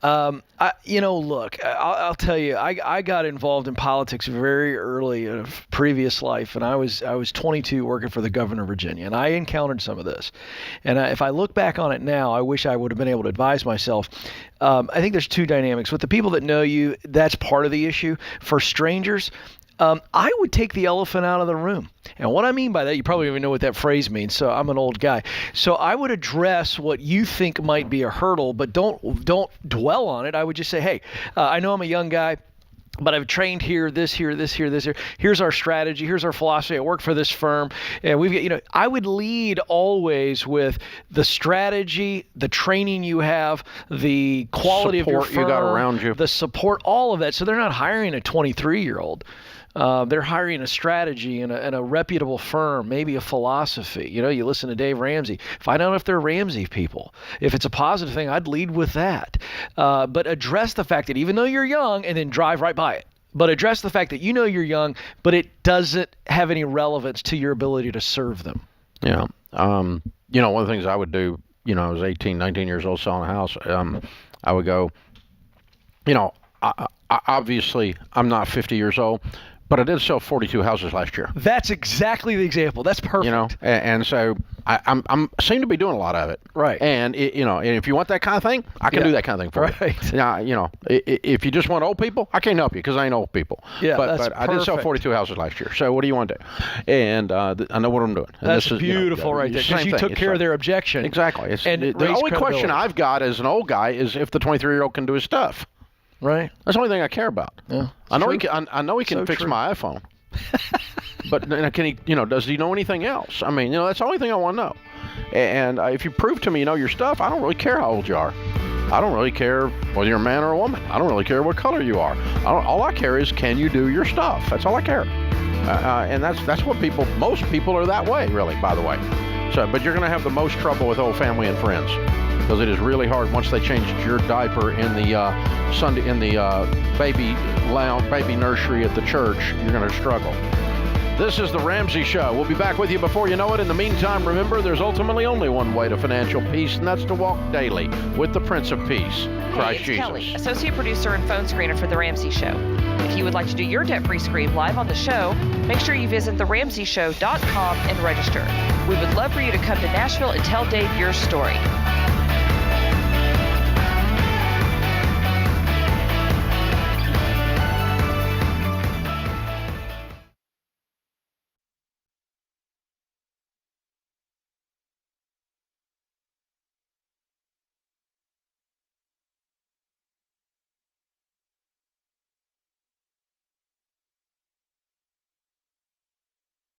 Look, I'll tell you, I got involved in politics very early in a previous life, and I was 22 working for the governor of Virginia, and I encountered some of this. And if I look back on it now, I wish I would have been able to advise myself. I think there's two dynamics. With the people that know you, that's part of the issue. For strangers, I would take the elephant out of the room. And what I mean by that, you probably even know what that phrase means, so I'm an old guy. So I would address what you think might be a hurdle, but don't dwell on it. I would just say, hey, I know I'm a young guy, but I've trained here, this here, this here, this here. Here's our strategy. Here's our philosophy. I work for this firm. And we've got, I would lead always with the strategy, the training you have, the quality support of your firm, you got around you, the support, all of that. So they're not hiring a 23-year-old. They're hiring a strategy and a reputable firm, maybe a philosophy. You listen to Dave Ramsey. Find out if they're Ramsey people. If it's a positive thing, I'd lead with that. But address the fact that even though you're young, and then drive right by it. But address the fact that you're young, but it doesn't have any relevance to your ability to serve them. Yeah. One of the things I would do, I was 18, 19 years old selling a house. I would go, obviously I'm not 50 years old, but I did sell 42 houses last year. That's exactly the example. That's perfect. And so I'm seem to be doing a lot of it. Right. And and if you want that kind of thing, I can do that kind of thing for you. Now, if you just want old people, I can't help you because I ain't old people. Yeah, but I did sell 42 houses last year. So what do you want to do? And I know what I'm doing. And that's beautiful right there because you took care of their objection. Exactly. The only question I've got as an old guy is if the 23-year-old can do his stuff. Right. That's the only thing I care about. Yeah. I know he can fix my iPhone. But can he? Does he know anything else? I mean, that's the only thing I want to know. And if you prove to me you know your stuff, I don't really care how old you are. I don't really care whether you're a man or a woman. I don't really care what color you are. All I care is can you do your stuff. That's all I care. And that's what most people are that way, really. By the way. So, but you're going to have the most trouble with old family and friends. Because it is really hard once they change your diaper in the baby nursery at the church. You're going to struggle. This is the Ramsey Show. We'll be back with you before you know it. In the meantime, remember, there's ultimately only one way to financial peace, and that's to walk daily with the Prince of Peace. Christ it's Jesus. Kelly, associate producer and phone screener for The Ramsey Show. If you would like to do your debt-free scream live on the show, make sure you visit theramseyshow.com and register. We would love for you to come to Nashville and tell Dave your story.